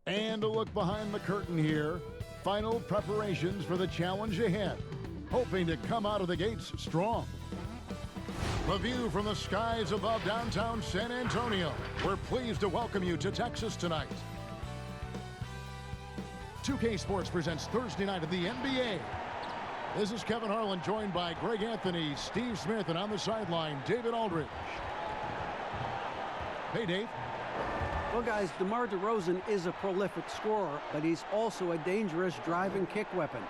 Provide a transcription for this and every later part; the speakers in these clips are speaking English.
And a look behind the curtain here. Final preparations for the challenge ahead. Hoping to come out of the gates strong. The view from the skies above downtown San Antonio. We're pleased to welcome you to Texas tonight. 2K Sports presents Thursday night of the NBA. This is Kevin Harlan, joined by Greg Anthony, Steve Smith, and on the sideline, David Aldridge. Hey, Dave. Well, guys, DeMar DeRozan is a prolific scorer, but he's also a dangerous drive and kick weapon.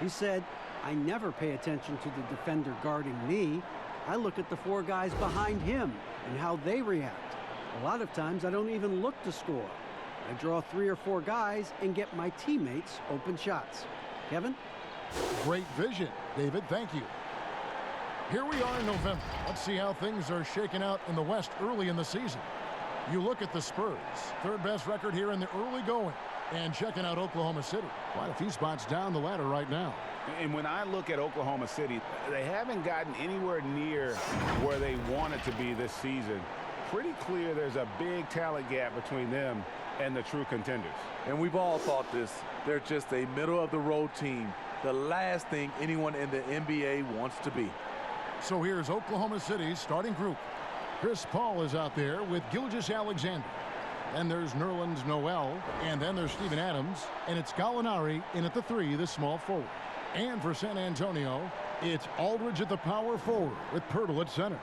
He said, "I never pay attention to the defender guarding me. I look at the four guys behind him and how they react. A lot of times I don't even look to score. I draw 3 or 4 guys and get my teammates open shots." Kevin? Great vision, David. Thank you. Here we are in November. Let's see how things are shaking out in the West early in the season. You look at the Spurs, third best record here in the early going, and checking out Oklahoma City. Quite a few spots down the ladder right now. And when I look at Oklahoma City, they haven't gotten anywhere near where they wanted to be this season. Pretty clear there's a big talent gap between them and the true contenders. And we've all thought this. They're just a middle-of-the-road team. The last thing anyone in the NBA wants to be. So here's Oklahoma City's starting group. Chris Paul is out there with Gilgeous-Alexander. Then there's Nerlens Noel, and then there's Steven Adams, and it's Gallinari in at the 3, the small forward. And for San Antonio, it's Aldridge at the power forward with Pirtle at center.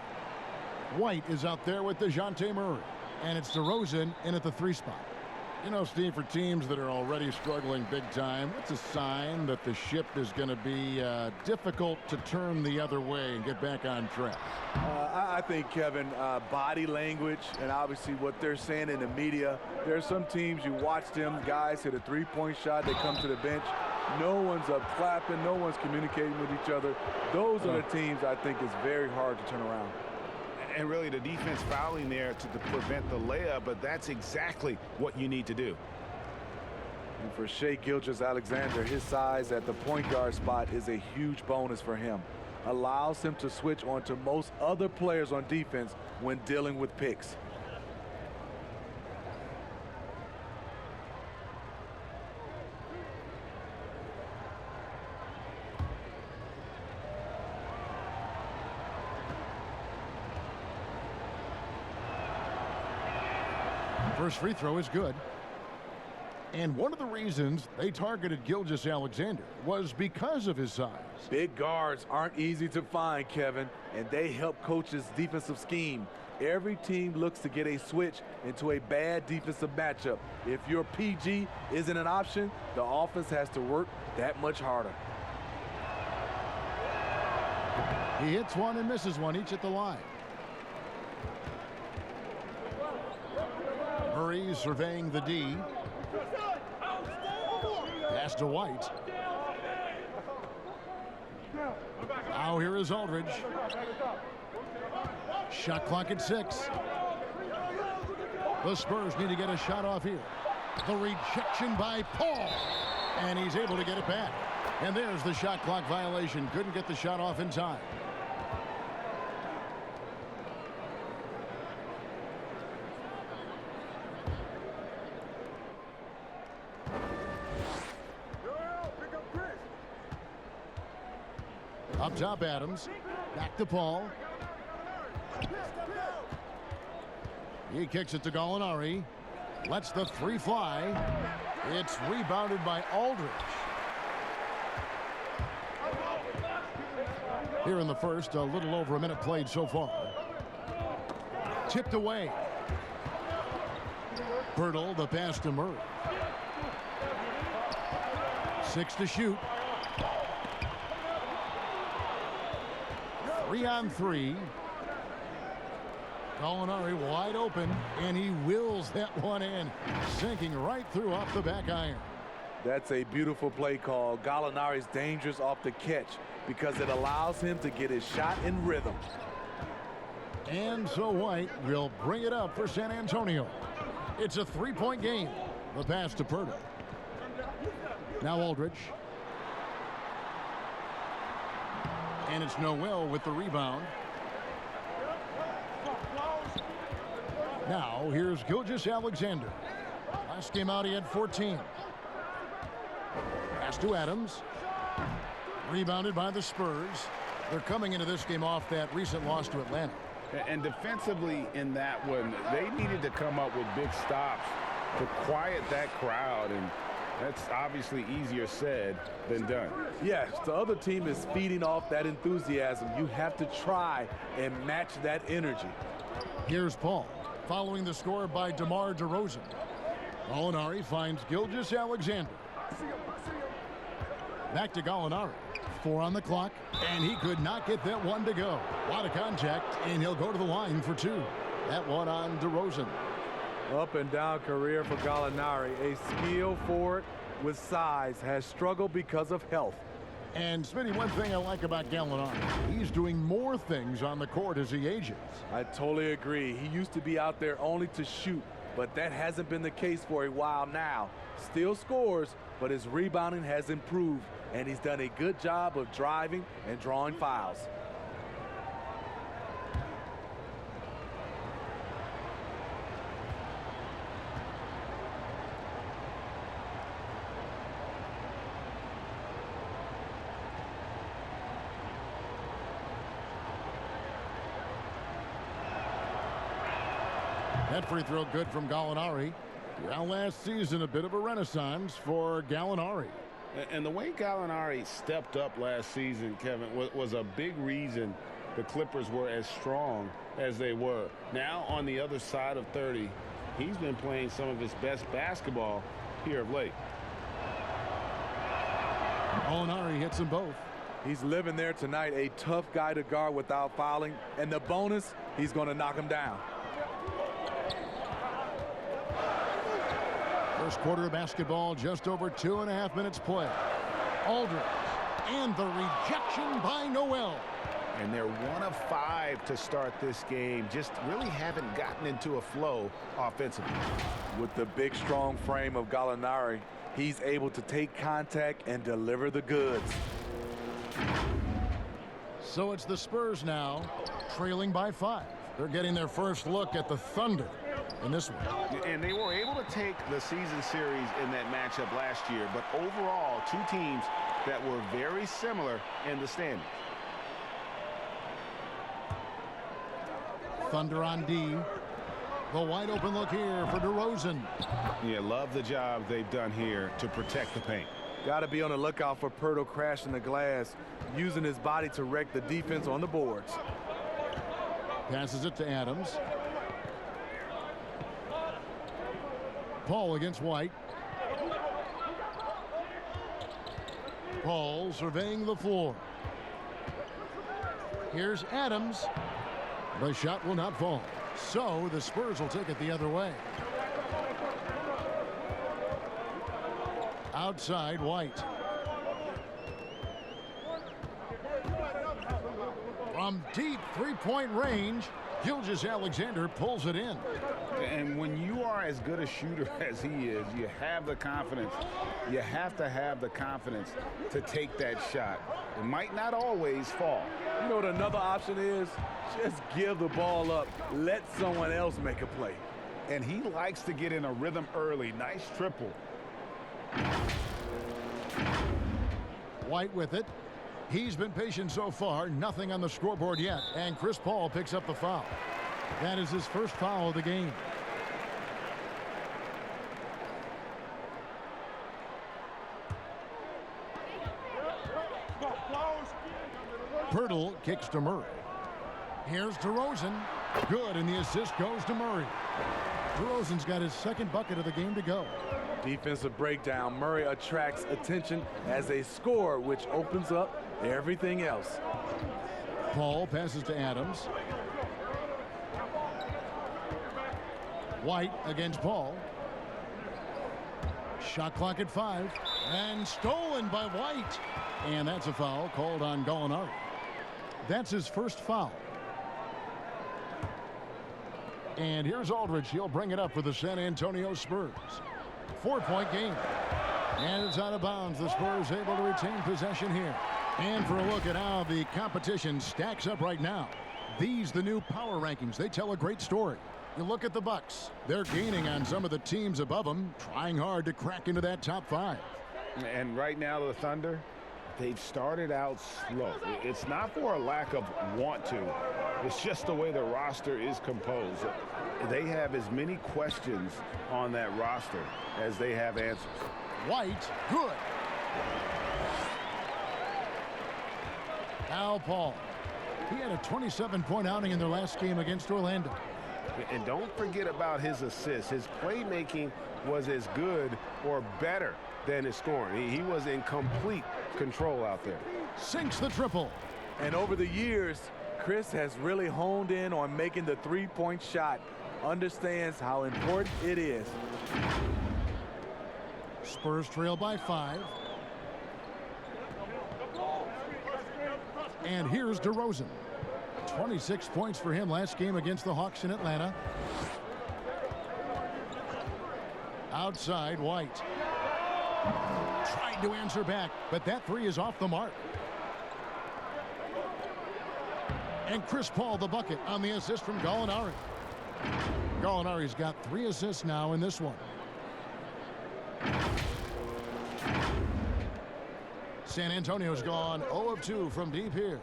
White is out there with DeJounte Murray, and it's DeRozan in at the 3 spot. You know, Steve, for teams that are already struggling big time, what's a sign that the ship is going to be difficult to turn the other way and get back on track? I think, Kevin, body language and obviously what they're saying in the media. There are some teams, you watch them, guys hit a 3-point shot, they come to the bench. No one's up clapping, no one's communicating with each other. Those are the teams I think is very hard to turn around. And really the defense fouling there to prevent the layup, but that's exactly what you need to do. And for Shai Gilgeous-Alexander, his size at the point guard spot is a huge bonus for him. Allows him to switch onto most other players on defense when dealing with picks. First free throw is good. And one of the reasons they targeted Gilgeous-Alexander was because of his size. Big guards aren't easy to find, Kevin, and they help coaches' defensive scheme. Every team looks to get a switch into a bad defensive matchup. If your PG isn't an option, the offense has to work that much harder. He hits one and misses one, each at the line. Murray surveying the D. Pass to White. Now here is Aldridge. Shot clock at 6. The Spurs need to get a shot off here. The rejection by Paul. And he's able to get it back. And there's the shot clock violation. Couldn't get the shot off in time. Up top, Adams. Back to Paul. He kicks it to Gallinari. Lets the 3 fly. It's rebounded by Aldridge. Here in the first, a little over a minute played so far. Tipped away. Pirtle, the pass to Murray. 6 to shoot. 3 on 3. Gallinari wide open, and he wills that one in, sinking right through off the back iron. That's a beautiful play call. Gallinari's dangerous off the catch because it allows him to get his shot in rhythm. And so White will bring it up for San Antonio. It's a 3-point game. The pass to Pirtle. Now Aldridge. And it's Noel with the rebound. Now here's Gilgeous-Alexander. Last game out, he had 14. Pass to Adams. Rebounded by the Spurs. They're coming into this game off that recent loss to Atlanta. And defensively in that one, they needed to come up with big stops to quiet that crowd, and that's obviously easier said than done. Yes, the other team is feeding off that enthusiasm. You have to try and match that energy. Here's Paul, following the score by DeMar DeRozan. Gallinari finds Gilgeous-Alexander. Back to Gallinari. 4 on the clock, and he could not get that one to go. A lot of contact, and he'll go to the line for 2. That one on DeRozan. Up and down career for Gallinari. A skill forward with size, has struggled because of health. And Smitty, one thing I like about Gallinari, he's doing more things on the court as he ages. I totally agree. He used to be out there only to shoot, but that hasn't been the case for a while now. Still scores, but his rebounding has improved, and he's done a good job of driving and drawing fouls. That free throw good from Gallinari. Now last season, a bit of a renaissance for Gallinari. And the way Gallinari stepped up last season, Kevin, was a big reason the Clippers were as strong as they were. Now on the other side of 30, he's been playing some of his best basketball here of late. Gallinari hits them both. He's living there tonight, a tough guy to guard without fouling. And the bonus, he's going to knock him down. First quarter of basketball, just over 2.5 minutes play. Aldridge, and the rejection by Noel. And they're 1 of 5 to start this game. Just really haven't gotten into a flow offensively. With the big, strong frame of Gallinari, he's able to take contact and deliver the goods. So it's the Spurs now, trailing by 5. They're getting their first look at the Thunder in this one. And they were able to take the season series in that matchup last year, but overall, 2 teams that were very similar in the standings. Thunder on D. The wide open look here for DeRozan. Yeah, love the job they've done here to protect the paint. Got to be on the lookout for Pirtle crashing the glass, using his body to wreck the defense on the boards. Passes it to Adams. Paul against White. Paul surveying the floor. Here's Adams. The shot will not fall. So the Spurs will take it the other way. Outside, White. From deep three-point range, Gilgeous-Alexander pulls it in. And when you are as good a shooter as he is, you have the confidence. You have to have the confidence to take that shot. It might not always fall. You know what another option is? Just give the ball up. Let someone else make a play. And he likes to get in a rhythm early. Nice triple. White with it. He's been patient so far. Nothing on the scoreboard yet. And Chris Paul picks up the foul. That is his first foul of the game. Pirtle kicks to Murray. Here's DeRozan. Good, and the assist goes to Murray. DeRozan's got his second bucket of the game to go. Defensive breakdown. Murray attracts attention as a scorer, which opens up everything else. Paul passes to Adams. White against Paul. Shot clock at 5. And stolen by White. And that's a foul called on Gallinari. That's his first foul. And here's Aldridge. He'll bring it up for the San Antonio Spurs. 4-point game. And it's out of bounds. The Spurs able to retain possession here. And for a look at how the competition stacks up right now. These, the new power rankings. They tell a great story. You look at the Bucks. They're gaining on some of the teams above them, trying hard to crack into that top 5. And right now, the Thunder, they've started out slow. It's not for a lack of want to. It's just the way the roster is composed. They have as many questions on that roster as they have answers. White, good. Now Paul. He had a 27-point outing in their last game against Orlando. And don't forget about his assists. His playmaking was as good or better than his scoring. He was in complete control out there. Sinks the triple. And over the years, Chris has really honed in on making the three-point shot. Understands how important it is. Spurs trail by 5. And here's DeRozan. 26 points for him last game against the Hawks in Atlanta. Outside, White. Tried to answer back, but that 3 is off the mark. And Chris Paul, the bucket, on the assist from Gallinari. Gallinari's got 3 assists now in this one. San Antonio's gone 0 of 2 from deep here.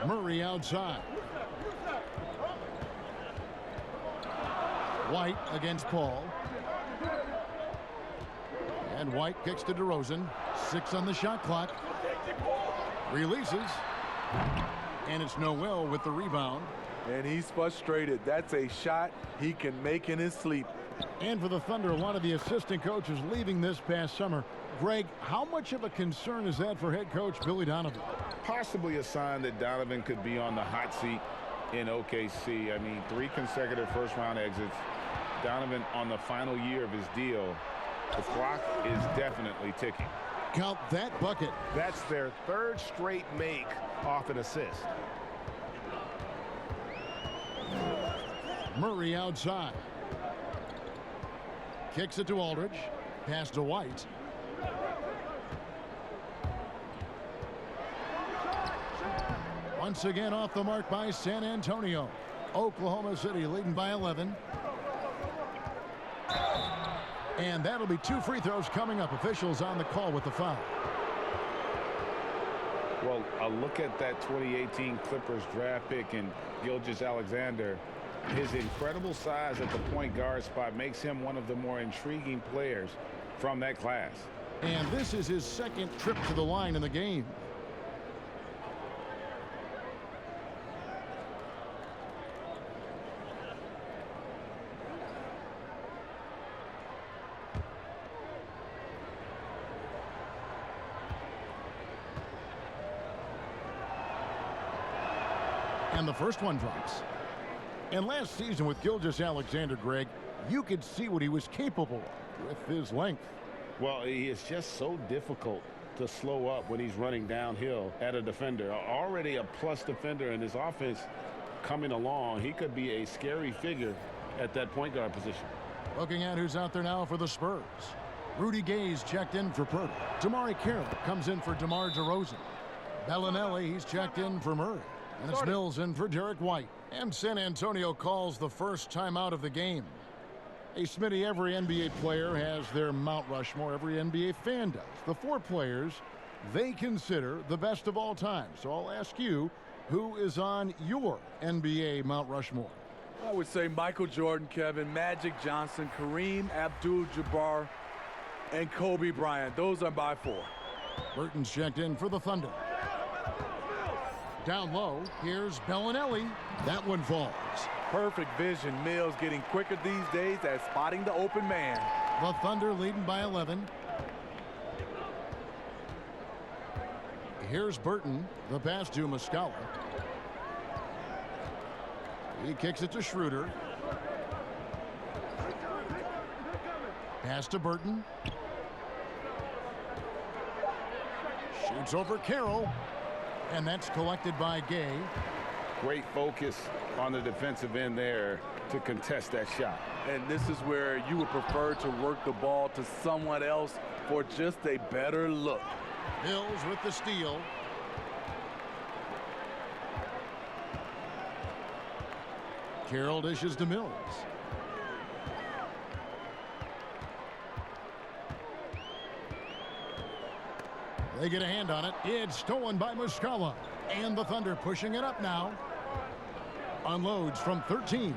Murray outside. White against Paul. And White kicks to DeRozan. 6 on the shot clock. Releases. And it's Noel with the rebound. And he's frustrated. That's a shot he can make in his sleep. And for the Thunder, a lot of the assistant coaches leaving this past summer. Greg, how much of a concern is that for head coach Billy Donovan? Possibly a sign that Donovan could be on the hot seat in OKC. I mean, 3 consecutive first-round exits. Donovan on the final year of his deal. The clock is definitely ticking. Count that bucket. That's their 3rd straight make off an assist. Murray outside. Kicks it to Aldridge. Pass to White. Once again off the mark by San Antonio. Oklahoma City leading by 11. And that'll be 2 free throws coming up. Officials on the call with the foul. Well, a look at that 2018 Clippers draft pick and Gilgeous-Alexander. His incredible size at the point guard spot makes him one of the more intriguing players from that class. And this is his 2nd trip to the line in the game. And the first one drops. And last season with Gilgeous-Alexander, Greg, you could see what he was capable of with his length. Well, he is just so difficult to slow up when he's running downhill at a defender. Already a plus defender in his offense coming along. He could be a scary figure at that point guard position. Looking at who's out there now for the Spurs. Rudy Gay's checked in for Purdy. Damari Carroll comes in for DeMar DeRozan. Bellinelli, he's checked in for Murray. And it's Mills in for Derek White. And San Antonio calls the first timeout of the game. Hey, Smitty, every NBA player has their Mount Rushmore. Every NBA fan does. The 4 players they consider the best of all time. So I'll ask you, who is on your NBA Mount Rushmore? I would say Michael Jordan, Kevin, Magic Johnson, Kareem Abdul-Jabbar, and Kobe Bryant. Those are my 4. Burton's checked in for the Thunder. Down low, here's Bellinelli. That one falls. Perfect vision. Mills getting quicker these days at spotting the open man. The Thunder leading by 11. Here's Burton. The pass to Muscala. He kicks it to Schroeder. Pass to Burton. Shoots over Carroll. And that's collected by Gay. Great focus on the defensive end there to contest that shot. And this is where you would prefer to work the ball to someone else for just a better look. Mills with the steal. Carroll dishes to Mills. They get a hand on it. It's stolen by Muscala. And the Thunder pushing it up now. Unloads from 13.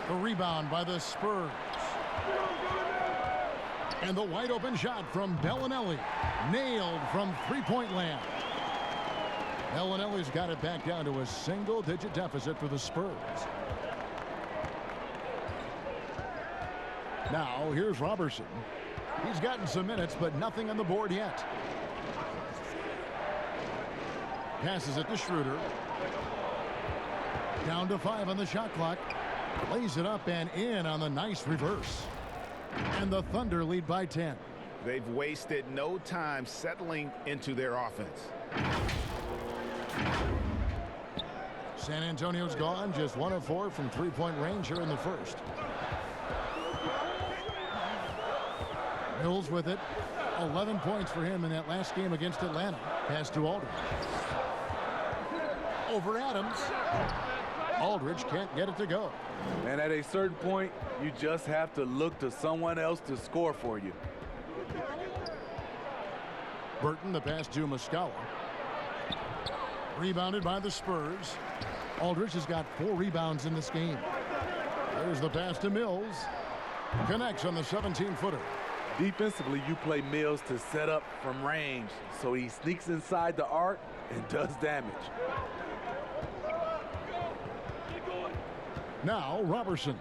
The rebound by the Spurs. And the wide open shot from Bellinelli. Nailed from three-point land. Bellinelli's got it back down to a single-digit deficit for the Spurs. Now here's Robertson. He's gotten some minutes, but nothing on the board yet. Passes it to Schroeder. Down to 5 on the shot clock. Lays it up and in on the nice reverse. And the Thunder lead by 10. They've wasted no time settling into their offense. San Antonio's gone just 1 of 4 from three-point range here in the first. Mills with it. 11 points for him in that last game against Atlanta. Pass to Aldridge. Over Adams. Aldridge can't get it to go. And at a certain point, you just have to look to someone else to score for you. Burton, the pass to Muscala. Rebounded by the Spurs. Aldridge has got 4 rebounds in this game. There's the pass to Mills. Connects on the 17-footer. Defensively, you play Mills to set up from range, so he sneaks inside the arc and does damage. Now Robertson.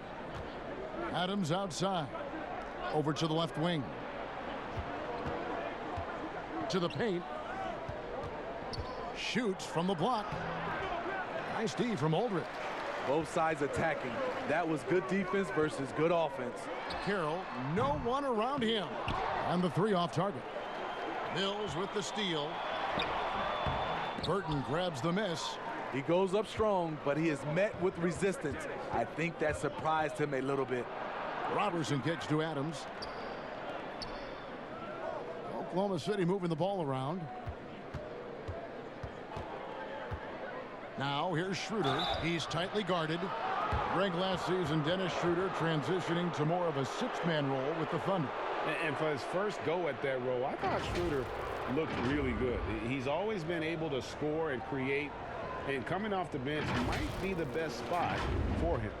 Adams outside. Over to the left wing. To the paint. Shoots from the block. Nice D from Aldridge. Both sides attacking. That was good defense versus good offense. Carroll, no one around him. And the 3 off target. Mills with the steal. Burton grabs the miss. He goes up strong, but he is met with resistance. I think that surprised him a little bit. Robertson kicks to Adams. Oklahoma City moving the ball around. Now here's Schroeder. He's tightly guarded. Greg last season, Dennis Schroeder transitioning to more of a 6-man role with the Thunder. And for his first go at that role, I thought Schroeder looked really good. He's always been able to score and create, and coming off the bench might be the best spot for him.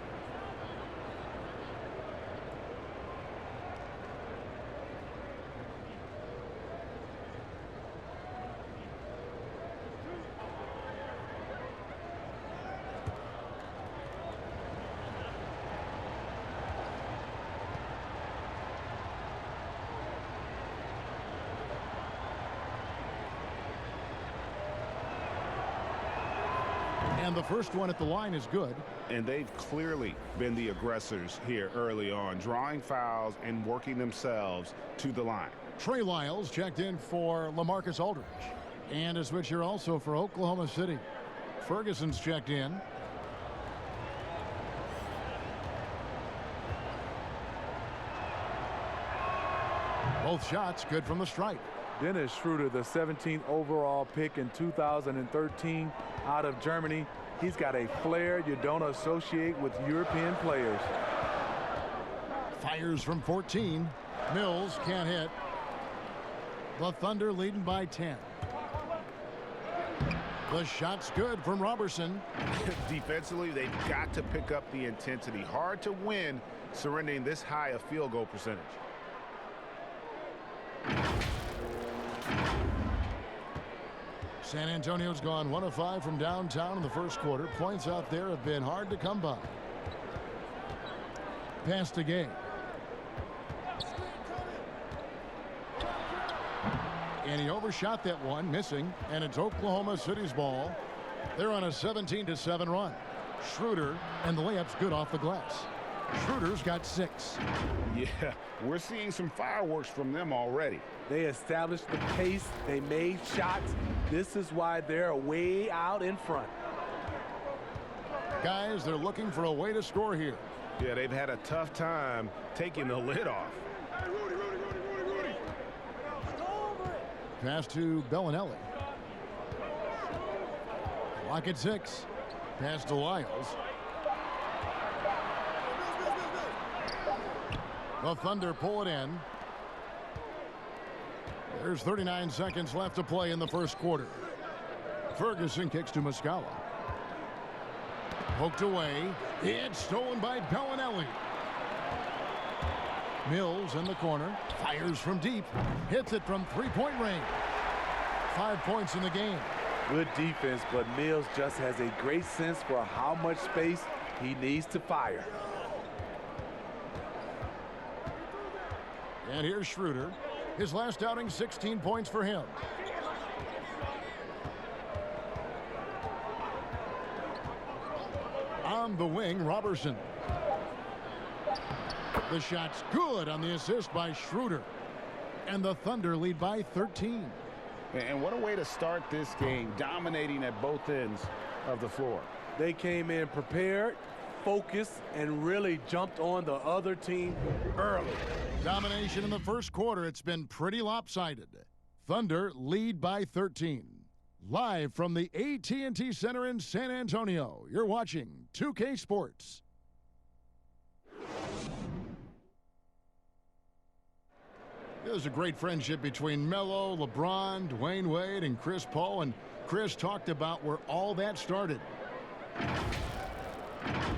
And the first one at the line is good. And they've clearly been the aggressors here early on, drawing fouls and working themselves to the line. Trey Lyles checked in for LaMarcus Aldridge. And a switch here also for Oklahoma City. Ferguson's checked in. Both shots good from the stripe. Dennis Schroeder, the 17th overall pick in 2013 out of Germany. He's got a flair you don't associate with European players. Fires from 14. Mills can't hit. The Thunder leading by 10. The shot's good from Robertson. Defensively, they've got to pick up the intensity. Hard to win surrendering this high a field goal percentage. San Antonio's gone 1 of 5 from downtown in the first quarter. Points out there have been hard to come by. Pass to Gay. And he overshot that one, missing. And it's Oklahoma City's ball. They're on a 17-7 run. Schroeder, and the layup's good off the glass. Schroeder's got 6. Yeah, we're seeing some fireworks from them already. They established the pace. They made shots. This is why they're way out in front. Guys, they're looking for a way to score here. Yeah, they've had a tough time taking the lid off. Pass to Bellinelli. Clock at 6. Pass to Lyles. The Thunder pull it in. There's 39 seconds left to play in the first quarter. Ferguson kicks to Muscala. Poked away. It's stolen by Bellinelli. Mills in the corner. Fires from deep. Hits it from three-point range. 5 points in the game. Good defense, but Mills just has a great sense for how much space he needs to fire. And here's Schroeder. His last outing, 16 points for him. On the wing, Robertson. The shot's good on the assist by Schroeder. And the Thunder lead by 13. And what a way to start this game, dominating at both ends of the floor. They came in prepared, focused, and really jumped on the other team early. Domination in the first quarter. It's been pretty lopsided. Thunder lead by 13. Live from the AT&TCenter in San Antonio, you're watching 2K Sports. There's a great friendship between Melo, LeBron, Dwayne Wade, and Chris Paul. And Chris talked about where all that started.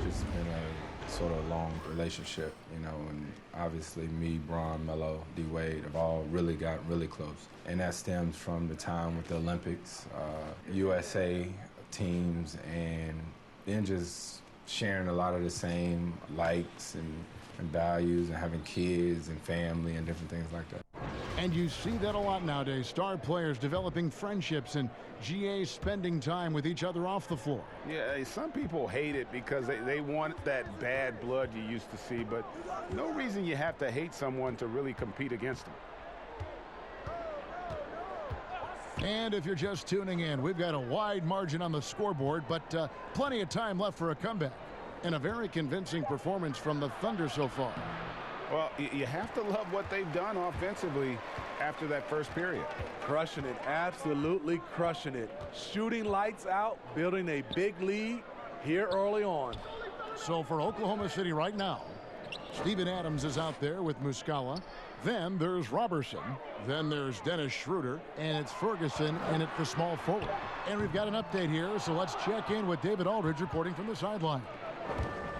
Just been a sort of long relationship, you know, and obviously me, Bron, Melo, D-Wade have all really got really close. And that stems from the time with the Olympics, USA teams, and then just sharing a lot of the same likes and values and having kids and family and different things like that. And you see that a lot nowadays. Star players developing friendships and GAs spending time with each other off the floor. Yeah, some people hate it because they want that bad blood you used to see, but no reason you have to hate someone to really compete against them. And if you're just tuning in, we've got a wide margin on the scoreboard, but plenty of time left for a comeback. And a very convincing performance from the Thunder so far. Well, you have to love what they've done offensively after that first period. Crushing it, absolutely crushing it. Shooting lights out, building a big lead here early on. So for Oklahoma City right now, Steven Adams is out there with Muscala. Then there's Robertson. Then there's Dennis Schroeder. And it's Ferguson in at the small forward. And we've got an update here, so let's check in with David Aldridge reporting from the sideline.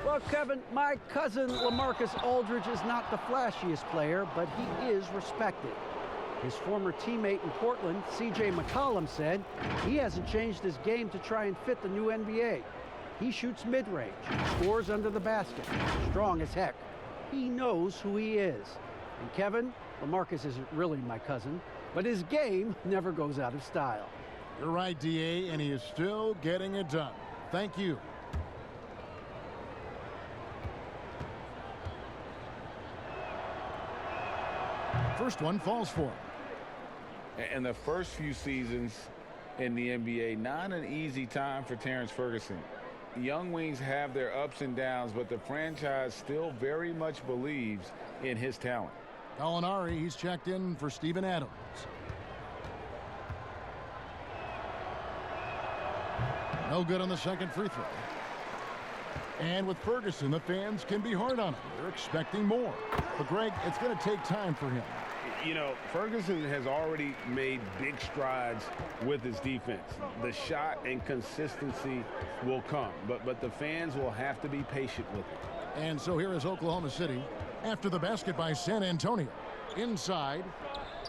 Well, Kevin, my cousin LaMarcus Aldridge is not the flashiest player, but he is respected. His former teammate in Portland, C.J. McCollum, said he hasn't changed his game to try and fit the new NBA. He shoots mid-range, scores under the basket, strong as heck. He knows who he is. And Kevin, LaMarcus isn't really my cousin, but his game never goes out of style. You're right, D.A., and he is still getting it done. Thank you. First one falls for him. And the first few seasons in the NBA, not an easy time for Terrence Ferguson. Young wings have their ups and downs, but the franchise still very much believes in his talent. Gallinari, he's checked in for Steven Adams. No good on the second free throw. And with Ferguson, the fans can be hard on him. They're expecting more. But, Greg, it's going to take time for him. You know, Ferguson has already made big strides with his defense. The shot and consistency will come, but the fans will have to be patient with it. And so here is Oklahoma City after the basket by San Antonio. Inside,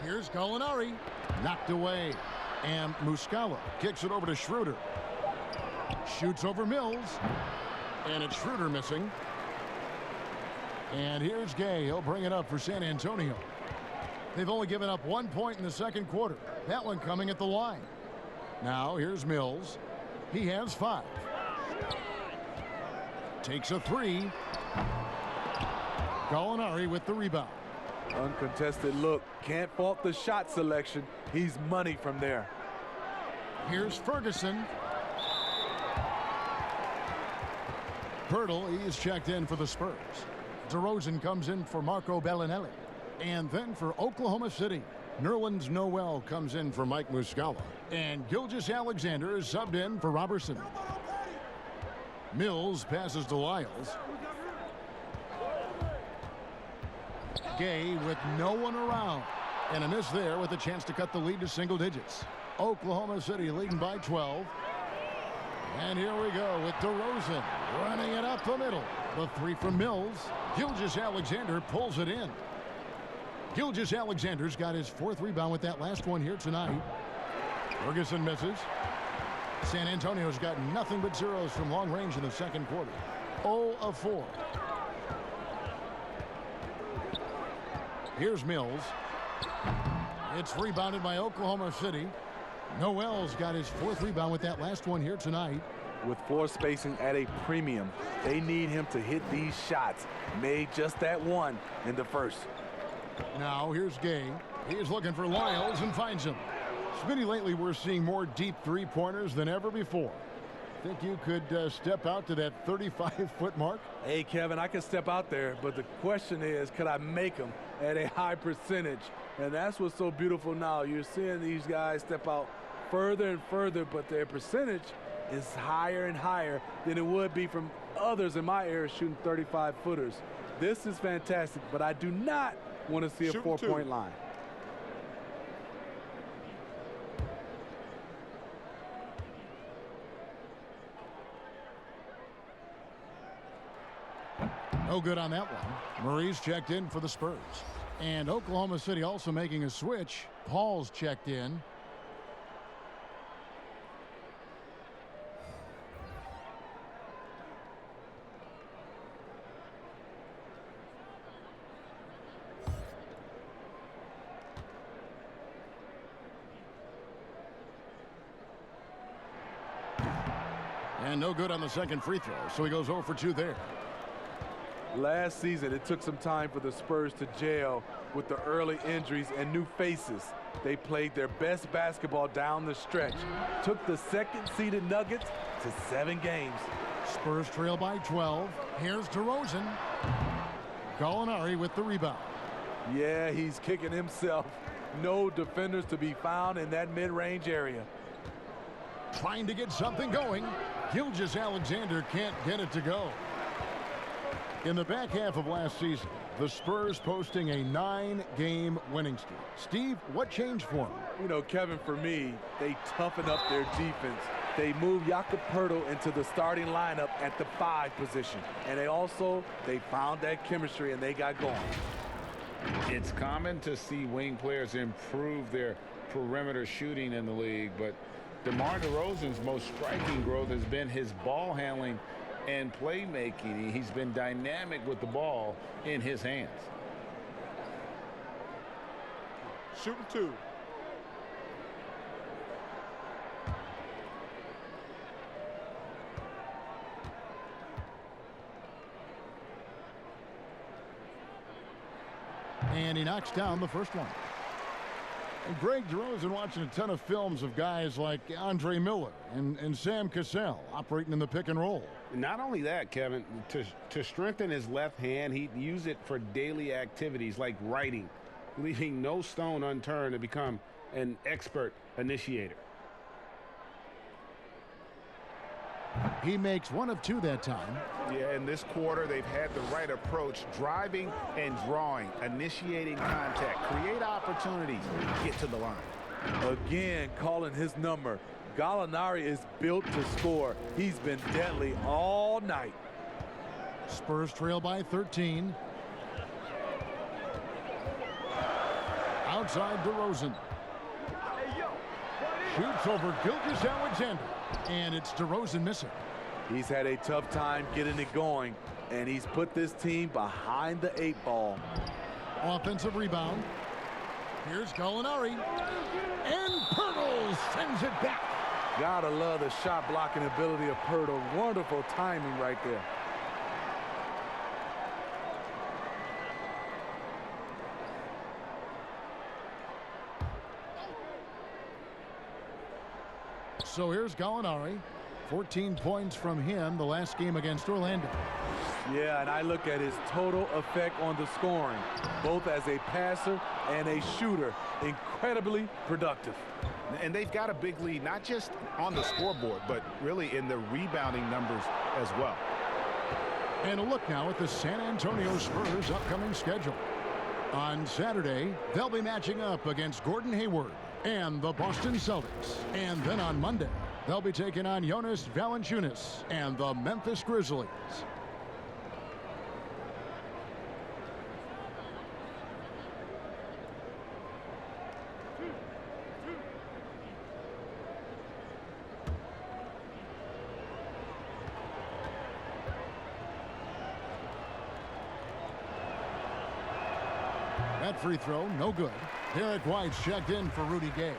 here's Gallinari. Knocked away. And Muscala kicks it over to Schroeder. Shoots over Mills. And it's Schroeder missing. And here's Gay. He'll bring it up for San Antonio. They've only given up 1 point in the second quarter. That one coming at the line. Now here's Mills. He has 5. Takes a 3. Gallinari with the rebound. Uncontested look. Can't fault the shot selection. He's money from there. Here's Ferguson. Pirtle, he is checked in for the Spurs. DeRozan comes in for Marco Bellinelli. And then for Oklahoma City, Nerlens Noel comes in for Mike Muscala. And Gilgeous-Alexander is subbed in for Robertson. Mills passes to Lyles. Gay with no one around. And a miss there with a chance to cut the lead to single digits. Oklahoma City leading by 12. And here we go with DeRozan running it up the middle. The three from Mills. Gilgeous-Alexander pulls it in. Gilgeous-Alexander's got his fourth rebound with that last one here tonight. Ferguson misses. San Antonio's got nothing but zeros from long range in the second quarter. 0 of 4. Here's Mills. It's rebounded by Oklahoma City. Noel's got his fourth rebound with that last one here tonight. With floor spacing at a premium, they need him to hit these shots. Made just that one in the first. Now here's Gay. He's looking for Lyles and finds him. Smitty, lately we're seeing more deep three-pointers than ever before. Think you could step out to that 35-foot mark? Hey, Kevin, I can step out there, but the question is, could I make them at a high percentage? And that's what's so beautiful now. You're seeing these guys step out further and further, but their percentage is higher and higher than it would be from others in my era shooting 35-footers. This is fantastic, but I do not want to see a four-point line. No good on that one. Murray's checked in for the Spurs. And Oklahoma City also making a switch. Paul's checked in. And no good on the second free throw, so he goes 0 for 2 there. Last season, it took some time for the Spurs to gel with the early injuries and new faces. They played their best basketball down the stretch. Took the second-seeded Nuggets to 7 games. Spurs trail by 12. Here's DeRozan. Gallinari with the rebound. Yeah, he's kicking himself. No defenders to be found in that mid-range area. Trying to get something going. Gilgeous-Alexander can't get it to go. In the back half of last season, the Spurs posting a 9-game winning streak. Steve, what changed for them? You know, Kevin, for me, they toughened up their defense. They moved Jakob Poeltl into the starting lineup at the 5 position. And they found that chemistry and they got going. It's common to see wing players improve their perimeter shooting in the league, but DeMar DeRozan's most striking growth has been his ball handling and playmaking. He's been dynamic with the ball in his hands. Shooting 2. And he knocks down the first one. And Greg DeRozan watching a ton of films of guys like Andre Miller and Sam Cassell operating in the pick and roll. Not only that, Kevin, to strengthen his left hand, he'd use it for daily activities like writing, leaving no stone unturned to become an expert initiator. He makes 1 of 2 that time. Yeah, in this quarter, they've had the right approach, driving and drawing, initiating contact, create opportunities, get to the line. Again, calling his number. Gallinari is built to score. He's been deadly all night. Spurs trail by 13. Outside DeRozan. Shoots over Gilgeous-Alexander. And it's DeRozan missing. He's had a tough time getting it going, and he's put this team behind the 8 ball. Offensive rebound. Here's Gallinari. And Poeltl sends it back. Gotta love the shot blocking ability of Poeltl. Wonderful timing right there. So here's Gallinari. 14 points from him the last game against Orlando. Yeah, and I look at his total effect on the scoring, both as a passer and a shooter. Incredibly productive. And they've got a big lead, not just on the scoreboard, but really in the rebounding numbers as well. And a look now at the San Antonio Spurs' upcoming schedule. On Saturday, they'll be matching up against Gordon Hayward and the Boston Celtics. And then on Monday, they'll be taking on Jonas Valanciunas and the Memphis Grizzlies. That free throw, no good. Derek White's checked in for Rudy Gay.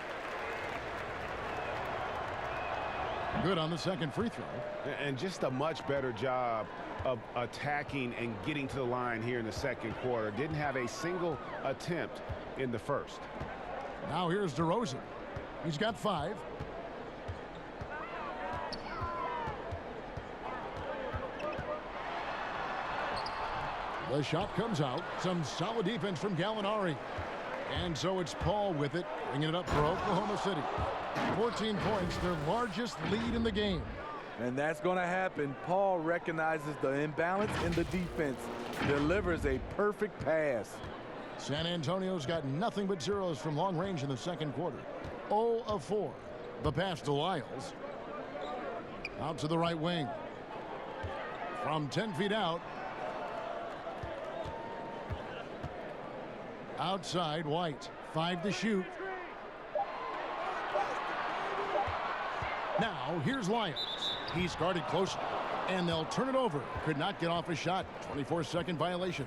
Good on the second free throw. And just a much better job of attacking and getting to the line here in the second quarter. Didn't have a single attempt in the first. Now here's DeRozan. He's got 5. The shot comes out. Some solid defense from Gallinari. And so it's Paul with it, bringing it up for Oklahoma City. 14 points, their largest lead in the game. And that's going to happen. Paul recognizes the imbalance in the defense, delivers a perfect pass. San Antonio's got nothing but zeros from long range in the second quarter. 0 of 4. The pass to Lyles. Out to the right wing. From 10 feet out. Outside, White. 5 to shoot. Now, here's Lyles. He's guarded closely. And they'll turn it over. Could not get off a shot. 24-second violation.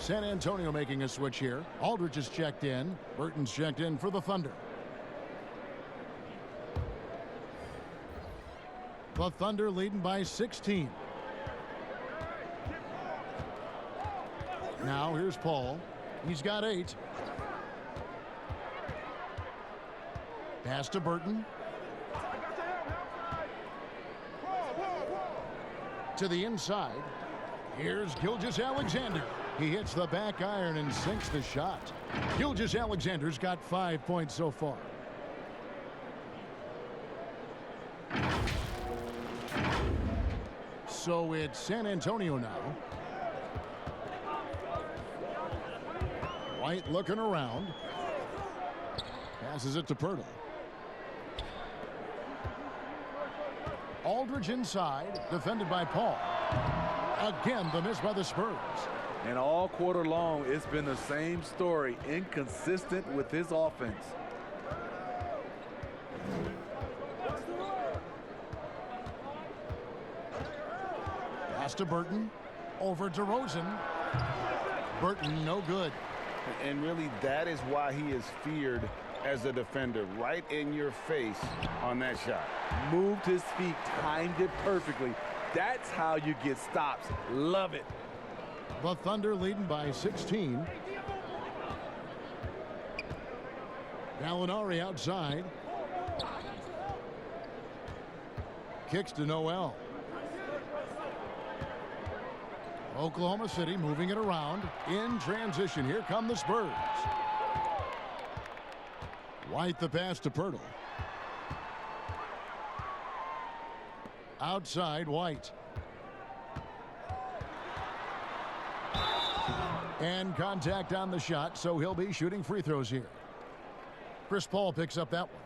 San Antonio making a switch here. Aldridge is checked in. Burton's checked in for the Thunder. The Thunder leading by 16. Now, here's Paul. He's got 8. Pass to Burton. To the inside. Here's Gilgeous-Alexander. He hits the back iron and sinks the shot. Gilgeous-Alexander's got 5 points so far. So it's San Antonio now. White looking around. Passes it to Pirtle. Aldridge inside, defended by Paul. Again, the miss by the Spurs. And all quarter long, it's been the same story, inconsistent with his offense. Pass to Burton. Over to DeRozan. Burton, no good. And really, that is why he is feared as a defender. Right in your face on that shot. Moved his feet, timed it perfectly. That's how you get stops. Love it. The Thunder leading by 16. Gallinari outside. Kicks to Noel. Oklahoma City moving it around. In transition, here come the Spurs. White the pass to Pirtle. Outside, White. And contact on the shot, so he'll be shooting free throws here. Chris Paul picks up that one.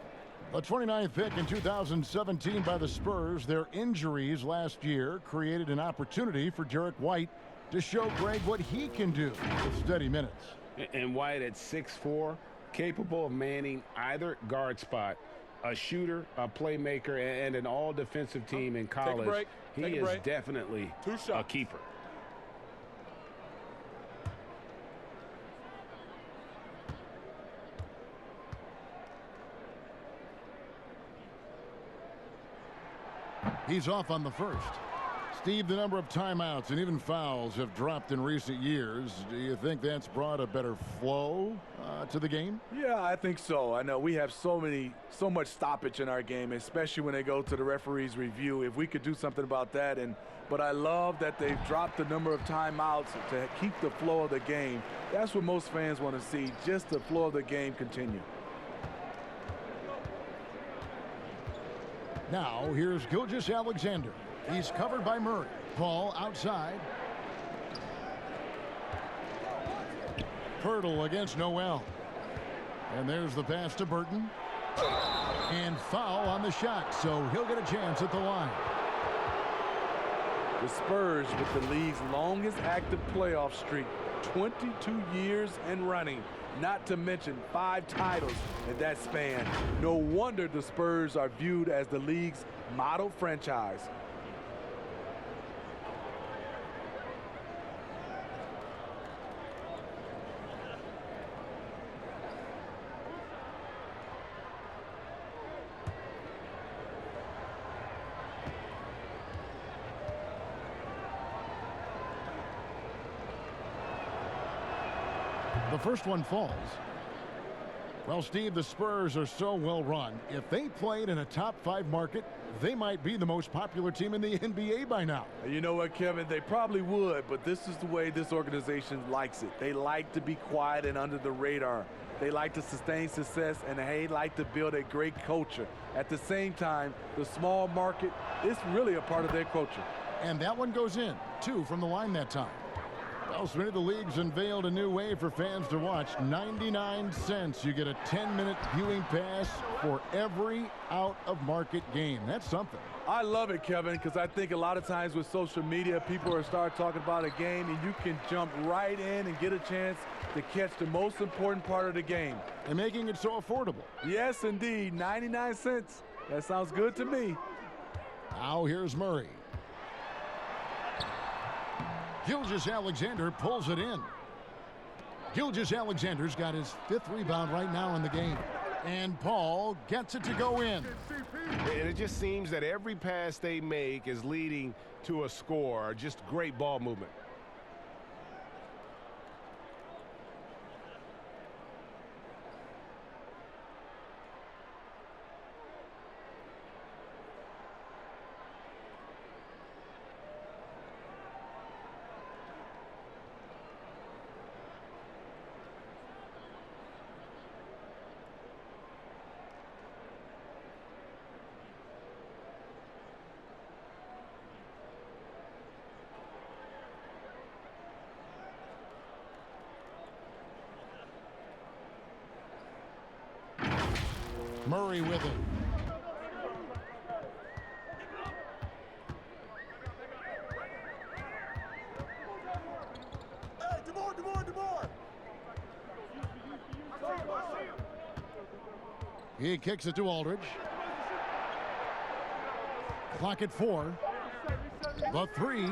The 29th pick in 2017 by the Spurs. Their injuries last year created an opportunity for Derek White to show Greg what he can do with steady minutes. And White at 6'4", capable of manning either guard spot, a shooter, a playmaker, and an all-defensive team in college. He is definitely a keeper. He's off on the first. Steve, the number of timeouts and even fouls have dropped in recent years. Do you think that's brought a better flow to the game? Yeah, I think so. I know we have so much stoppage in our game, especially when they go to the referee's review. If we could do something about that, but I love that they've dropped the number of timeouts to keep the flow of the game. That's what most fans want to see, just the flow of the game continue. Now, here's Gilgeous-Alexander. He's covered by Murray. Paul outside. Pirtle against Noel. And there's the pass to Burton. And foul on the shot, so he'll get a chance at the line. The Spurs with the league's longest active playoff streak, 22 years and running, not to mention 5 titles in that span. No wonder the Spurs are viewed as the league's model franchise. The first one falls. Well, Steve, the Spurs are so well run. If they played in a top 5 market, they might be the most popular team in the NBA by now. You know what, Kevin? They probably would, but this is the way this organization likes it. They like to be quiet and under the radar. They like to sustain success, and they like to build a great culture. At the same time, the small market is really a part of their culture. And that one goes in, 2 from the line that time. Well, Smitty, the league's unveiled a new way for fans to watch. 99 cents. You get a 10-minute viewing pass for every out-of-market game. That's something. I love it, Kevin, because I think a lot of times with social media, people are start talking about a game, and you can jump right in and get a chance to catch the most important part of the game. And making it so affordable. Yes, indeed. 99 cents. That sounds good to me. Now here's Murray. Gilgeous-Alexander pulls it in. Gilgeous-Alexander's got his 5th rebound right now in the game. And Paul gets it to go in. And it just seems that every pass they make is leading to a score. Just great ball movement. Murray with it. He kicks it to Aldridge. Clock at 4. The 3.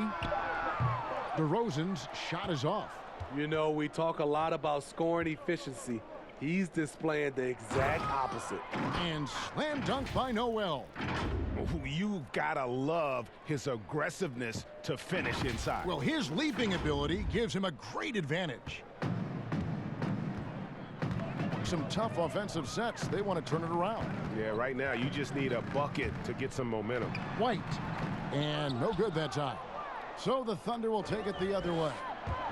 DeRozan's shot is off. You know, we talk a lot about scoring efficiency. He's displaying the exact opposite. And slam dunk by Noel. You've got to love his aggressiveness to finish inside. Well, his leaping ability gives him a great advantage. Some tough offensive sets. They want to turn it around. Yeah, right now you just need a bucket to get some momentum. White. And no good that time. So the Thunder will take it the other way.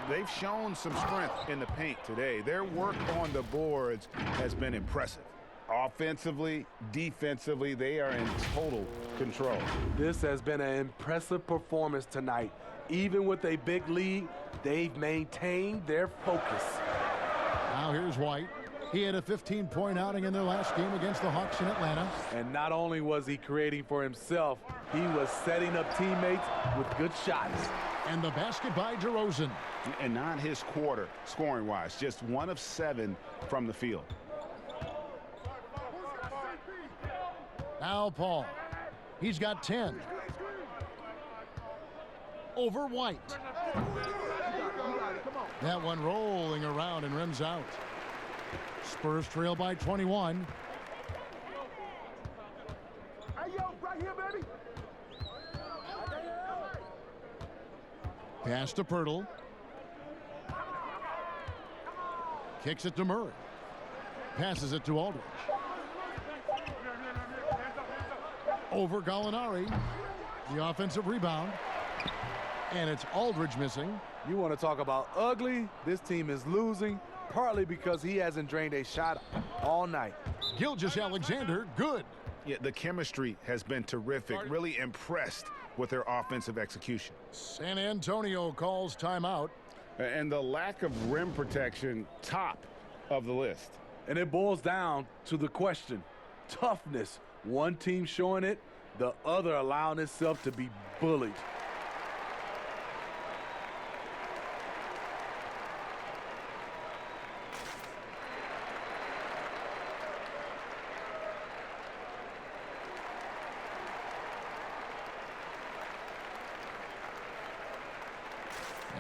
They've shown some strength in the paint today. Their work on the boards has been impressive. Offensively, defensively, they are in total control. This has been an impressive performance tonight. Even with a big lead, they've maintained their focus. Now here's White. He had a 15-point outing in their last game against the Hawks in Atlanta. And not only was he creating for himself, he was setting up teammates with good shots. And the basket by DeRozan. And not his quarter, scoring-wise. Just 1 of 7 from the field. Now Paul. He's got 10. Over White. That one rolling around and rims out. Spurs trail by 21. Hey, yo, right here, baby. Pass to Pirtle. Kicks it to Murray. Passes it to Aldridge. Over Gallinari. The offensive rebound. And it's Aldridge missing. You want to talk about ugly? This team is losing, partly because he hasn't drained a shot all night. Gilgeous-Alexander, good. Yeah, the chemistry has been terrific. Really impressed with their offensive execution. San Antonio calls timeout. And the lack of rim protection, top of the list. And it boils down to the question, toughness. One team showing it, the other allowing itself to be bullied.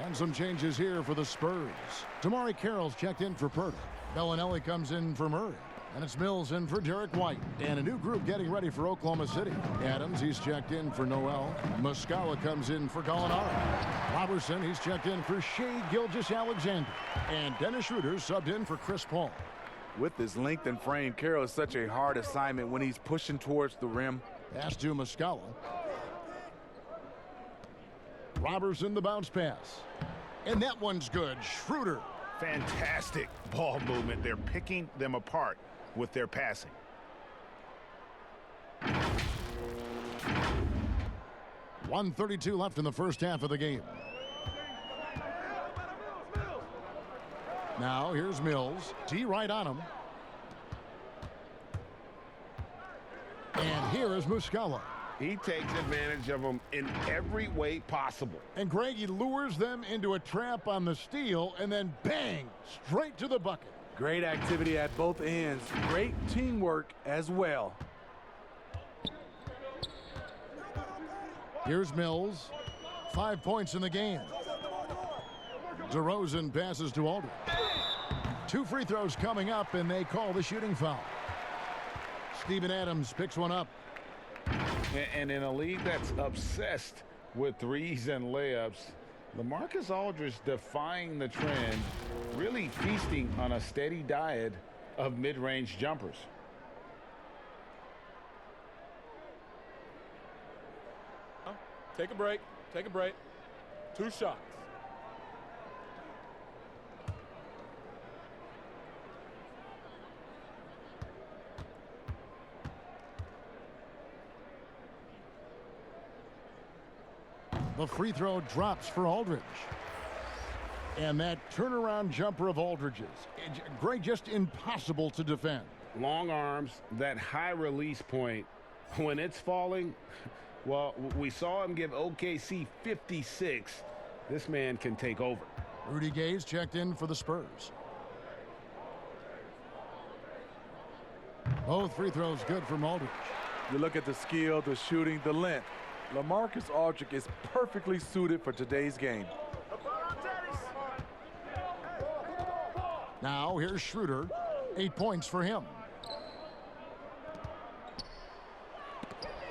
And some changes here for the Spurs. Damari Carroll's checked in for Purdy. Bellinelli comes in for Murray. And it's Mills in for Derek White. And a new group getting ready for Oklahoma City. Adams, he's checked in for Noel. Muscala comes in for Gallinari. Robertson, he's checked in for Shai Gilgeous-Alexander. And Dennis Schroeder subbed in for Chris Paul. With his length and frame, Carroll is such a hard assignment when he's pushing towards the rim. Pass to Muscala. Robertson, the bounce pass. And that one's good. Schroeder. Fantastic ball movement. They're picking them apart with their passing. .132 left in the first half of the game. Now here's Mills. T right on him. And here is Muscala. He takes advantage of them in every way possible. And Greg, he lures them into a trap on the steal and then bang, straight to the bucket. Great activity at both ends. Great teamwork as well. Here's Mills. 5 points in the game. DeRozan passes to Aldridge. 2 free throws coming up, and they call the shooting foul. Steven Adams picks one up. And in a league that's obsessed with threes and layups, LaMarcus Aldridge defying the trend, really feasting on a steady diet of mid-range jumpers. Take a break. Take a break. 2 shots. The free throw drops for Aldridge. And that turnaround jumper of Aldridge's, Greg, just impossible to defend. Long arms, that high release point, when it's falling, well, we saw him give OKC 56. This man can take over. Rudy Gay's checked in for the Spurs. Both free throws good from Aldridge. You look at the skill, the shooting, the length. LaMarcus Aldridge is perfectly suited for today's game. Now here's Schroeder. 8 points for him.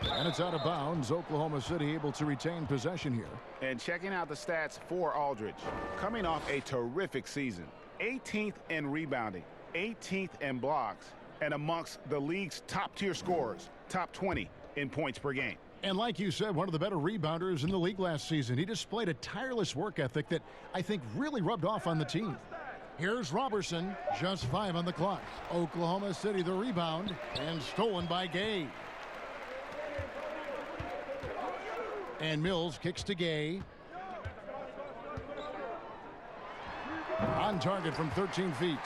And it's out of bounds. Oklahoma City able to retain possession here. And checking out the stats for Aldridge. Coming off a terrific season. 18th in rebounding, 18th in blocks, and amongst the league's top-tier scorers, top 20 in points per game. And like you said, one of the better rebounders in the league last season. He displayed a tireless work ethic that I think really rubbed off on the team. Here's Robertson, just 5 on the clock. Oklahoma City the rebound, and stolen by Gay. And Mills kicks to Gay. On target from 13 feet.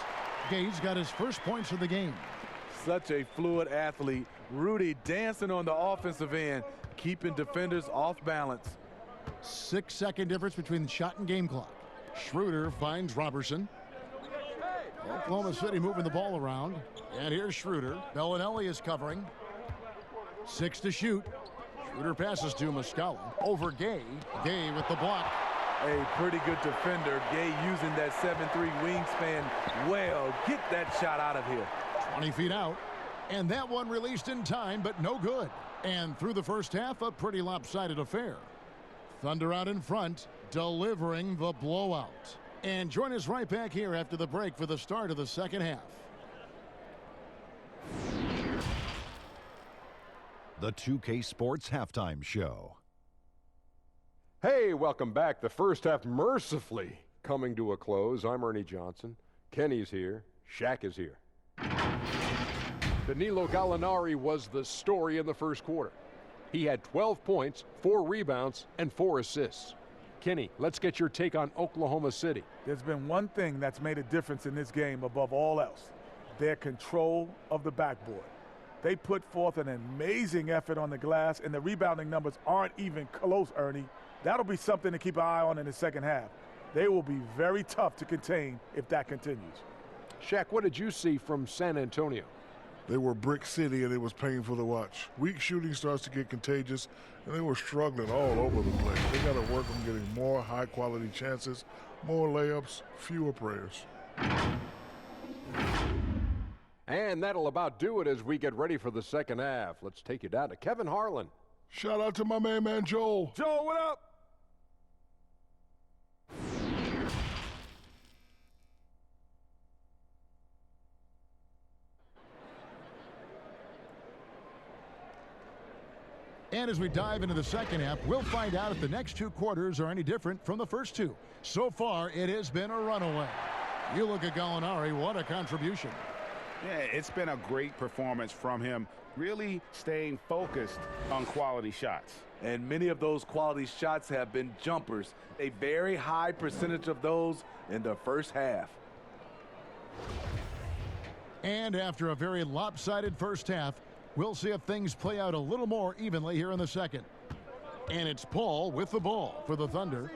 Gay's got his first points of the game. Such a fluid athlete. Rudy dancing on the offensive end, keeping defenders off balance. 6-second difference between the shot and game clock. Schroeder finds Robertson. Oklahoma City moving the ball around. And here's Schroeder. Bellinelli is covering. 6 to shoot. Schroeder passes to Muscala. Over Gay. Gay with the block. A pretty good defender. Gay using that 7'3" wingspan well. Get that shot out of here. 20 feet out. And that one released in time, but no good. And through the first half, a pretty lopsided affair. Thunder out in front, delivering the blowout. And join us right back here after the break for the start of the second half. The 2K Sports Halftime Show. Hey, welcome back. The first half mercifully coming to a close. I'm Ernie Johnson. Kenny's here. Shaq is here. Danilo Gallinari was the story in the first quarter. He had 12 points, 4 rebounds, and 4 assists. Kenny, let's get your take on Oklahoma City. There's been one thing that's made a difference in this game above all else: their control of the backboard. They put forth an amazing effort on the glass, and the rebounding numbers aren't even close, Ernie. That'll be something to keep an eye on in the second half. They will be very tough to contain if that continues. Shaq, what did you see from San Antonio? They were brick city, and it was painful to watch. Weak shooting starts to get contagious, and they were struggling all over the place. They got to work on getting more high-quality chances, more layups, fewer prayers. And that'll about do it as we get ready for the second half. Let's take you down to Kevin Harlan. Shout out to my man Joel. Joel, what up? And as we dive into the second half, we'll find out if the next two quarters are any different from the first two. So far, it has been a runaway. You look at Gallinari, what a contribution. Yeah, it's been a great performance from him, really staying focused on quality shots. And many of those quality shots have been jumpers. A very high percentage of those in the first half. And after a very lopsided first half, we'll see if things play out a little more evenly here in the second. And it's Paul with the ball for the Thunder.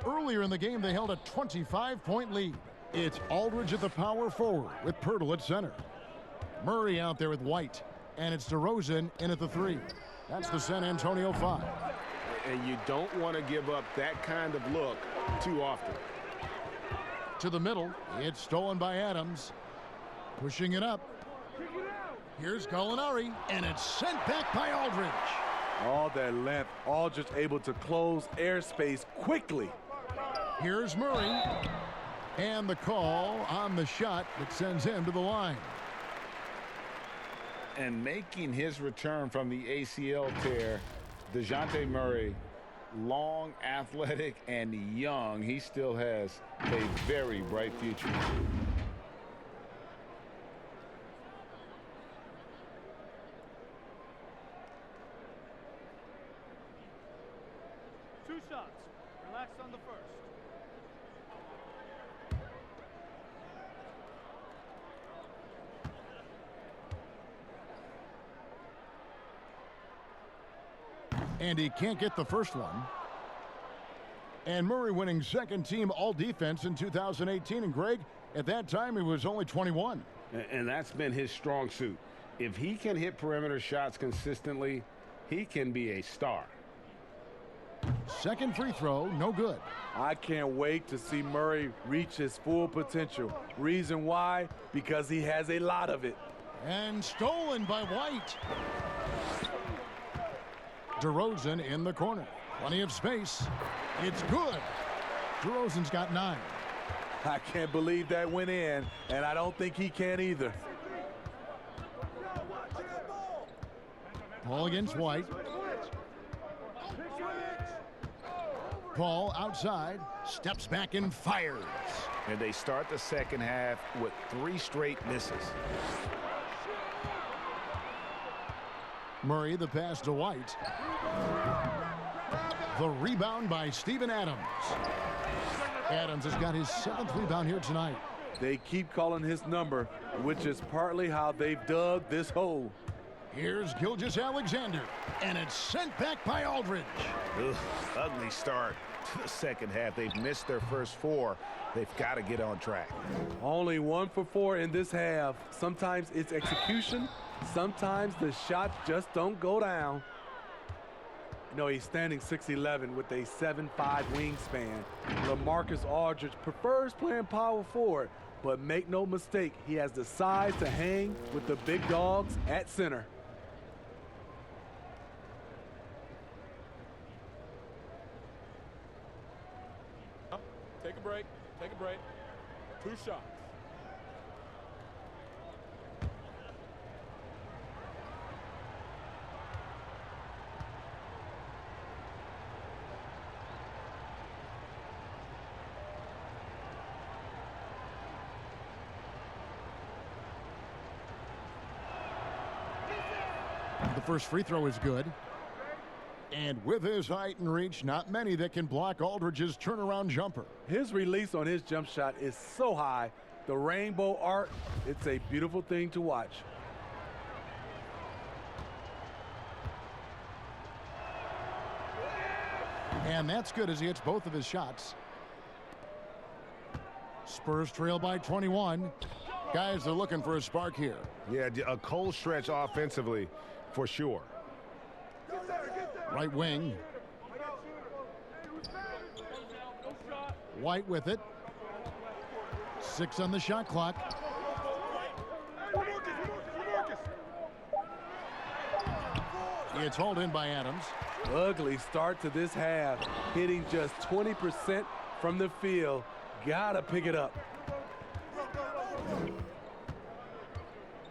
Earlier in the game, they held a 25-point lead. It's Aldridge at the power forward with Pirtle at center. Murray out there with White. And it's DeRozan in at the 3. That's the San Antonio 5. And you don't want to give up that kind of look too often. To the middle, it's stolen by Adams. Pushing it up. Here's Gallinari, and it's sent back by Aldridge. All that length, Aldridge able to close airspace quickly. Here's Murray, and the call on the shot that sends him to the line. And making his return from the ACL tear, DeJounte Murray, long, athletic, and young, he still has a very bright future. Two shots. Relax on the first. And he can't get the first one. And Murray winning second team all defense in 2018. And Greg, at that time, he was only 21. And that's been his strong suit. If he can hit perimeter shots consistently, he can be a star. Second free throw, no good. I can't wait to see Murray reach his full potential. Reason why? Because he has a lot of it. And stolen by White. DeRozan in the corner. Plenty of space. It's good. DeRozan's got 9. I can't believe that went in, and I don't think he can either. Paul against White. Paul outside, steps back and fires. And they start the second half with 3 straight misses. Murray, the pass to White. The rebound by Steven Adams. Adams has got his 7th rebound here tonight. They keep calling his number, which is partly how they've dug this hole. Here's Gilgeous-Alexander, and it's sent back by Aldridge. Ugh, ugly start to the second half. They've missed their first 4. They've got to get on track. Only 1 for 4 in this half. Sometimes it's execution. Sometimes the shots just don't go down. You know, he's standing 6'11" with a 7'5" wingspan. LaMarcus Aldridge prefers playing power forward, but make no mistake, he has the size to hang with the big dogs at center. Take a break. Take a break. 2 shots. The first free throw is good. And with his height and reach, not many that can block Aldridge's turnaround jumper. His release on his jump shot is so high. The rainbow art, it's a beautiful thing to watch. And that's good as he hits both of his shots. Spurs trail by 21. Guys, they're looking for a spark here. Yeah, a cold stretch offensively for sure. Right wing. White with it. 6 on the shot clock. It's hauled in by Adams. Ugly start to this half. Hitting just 20% from the field. Gotta pick it up.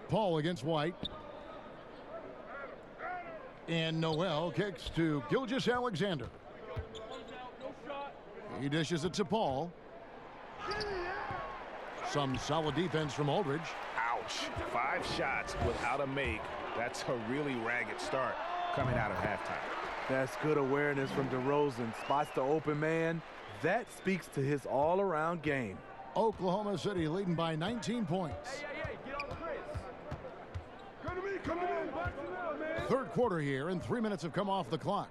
Paul against White. And Noel kicks to Gilgeous-Alexander. He dishes it to Paul. Some solid defense from Aldridge. Ouch. 5 shots without a make. That's a really ragged start coming out of halftime. That's good awareness from DeRozan. Spots the open man. That speaks to his all-around game. Oklahoma City leading by 19 points. Hey, get on Chris. Come to me, box him out, man. Third quarter here, and 3 minutes have come off the clock.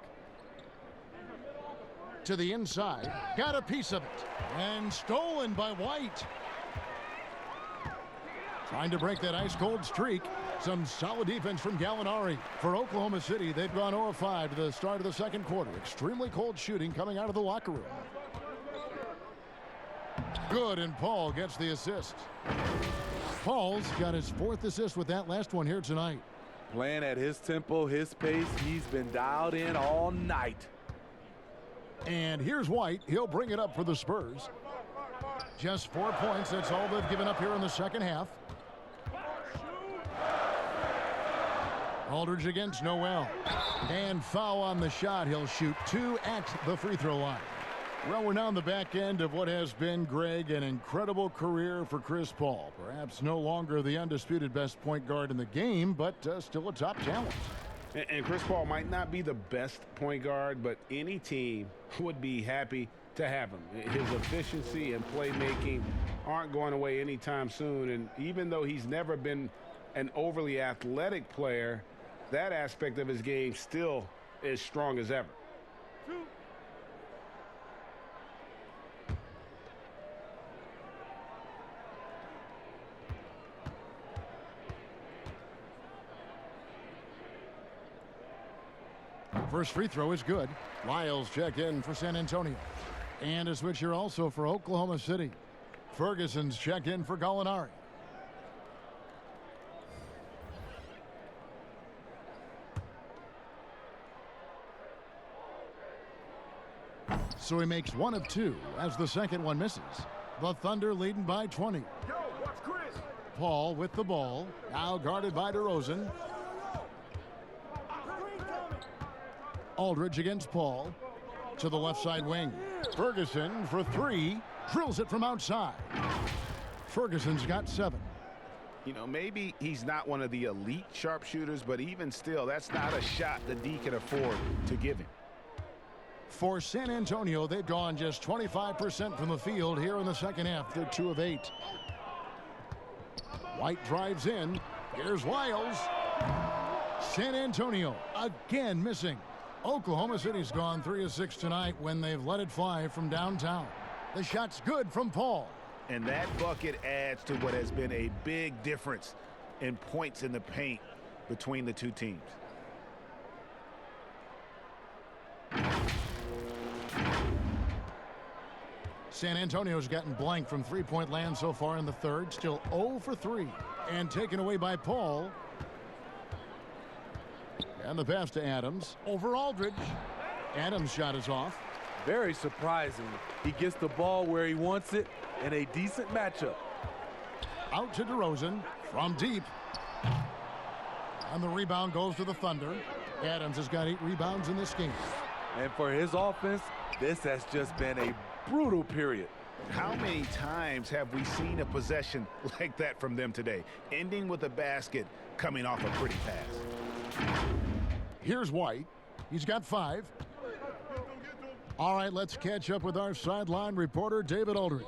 To the inside, got a piece of it, and stolen by White. Trying to break that ice-cold streak. Some solid defense from Gallinari. For Oklahoma City, they've gone 0 of 5 to the start of the second quarter. Extremely cold shooting coming out of the locker room. Good, and Paul gets the assist. Paul's got his 4th assist with that last one here tonight. Playing at his tempo, his pace. He's been dialed in all night. And here's White. He'll bring it up for the Spurs. Just 4 points. That's all they've given up here in the second half. Aldridge against Noel. And foul on the shot. He'll shoot 2 at the free throw line. Well, we're now on the back end of what has been, Greg, an incredible career for Chris Paul. Perhaps no longer the undisputed best point guard in the game, but still a top talent. And Chris Paul might not be the best point guard, but any team would be happy to have him. His efficiency and playmaking aren't going away anytime soon. And even though he's never been an overly athletic player, that aspect of his game still is strong as ever. First free throw is good. Lyles checked in for San Antonio. And a switch here also for Oklahoma City. Ferguson's checked in for Gallinari. So he makes 1 of 2 as the second one misses. The Thunder leading by 20. Yo, watch Chris. Paul with the ball. Now guarded by DeRozan. Aldridge against Paul. To the left side wing. Ferguson for 3. Drills it from outside. Ferguson's got 7. You know, maybe he's not one of the elite sharpshooters, but even still, that's not a shot the D can afford to give him. For San Antonio, they've gone just 25% from the field here in the second half. They're 2 of 8. White drives in. Here's Lyles. San Antonio again missing. Oklahoma City's gone 3 of 6 tonight when they've let it fly from downtown. The shot's good from Paul. And that bucket adds to what has been a big difference in points in the paint between the two teams. San Antonio's gotten blank from three-point land so far in the third. Still 0 for 3. And taken away by Paul. And the pass to Adams. Over Aldridge. Adams' shot is off. Very surprising. He gets the ball where he wants it in a decent matchup. Out to DeRozan from deep. And the rebound goes to the Thunder. Adams has got 8 rebounds in this game. And for his offense, this has just been a brutal period. How many times have we seen a possession like that from them today, ending with a basket coming off a pretty pass? Here's White. He's got 5. All right, let's catch up with our sideline reporter, David Aldridge.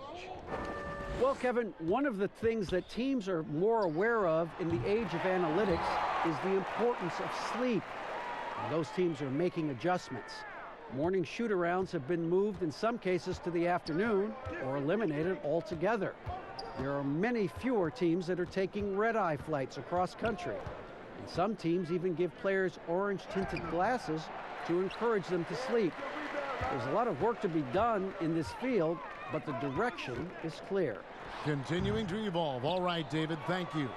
Well, Kevin, one of the things that teams are more aware of in the age of analytics is the importance of sleep. And those teams are making adjustments. Morning shoot-arounds have been moved in some cases to the afternoon or eliminated altogether. There are many fewer teams that are taking red-eye flights across country. And some teams even give players orange-tinted glasses to encourage them to sleep. There's a lot of work to be done in this field, but the direction is clear. Continuing to evolve. All right, David, thank you.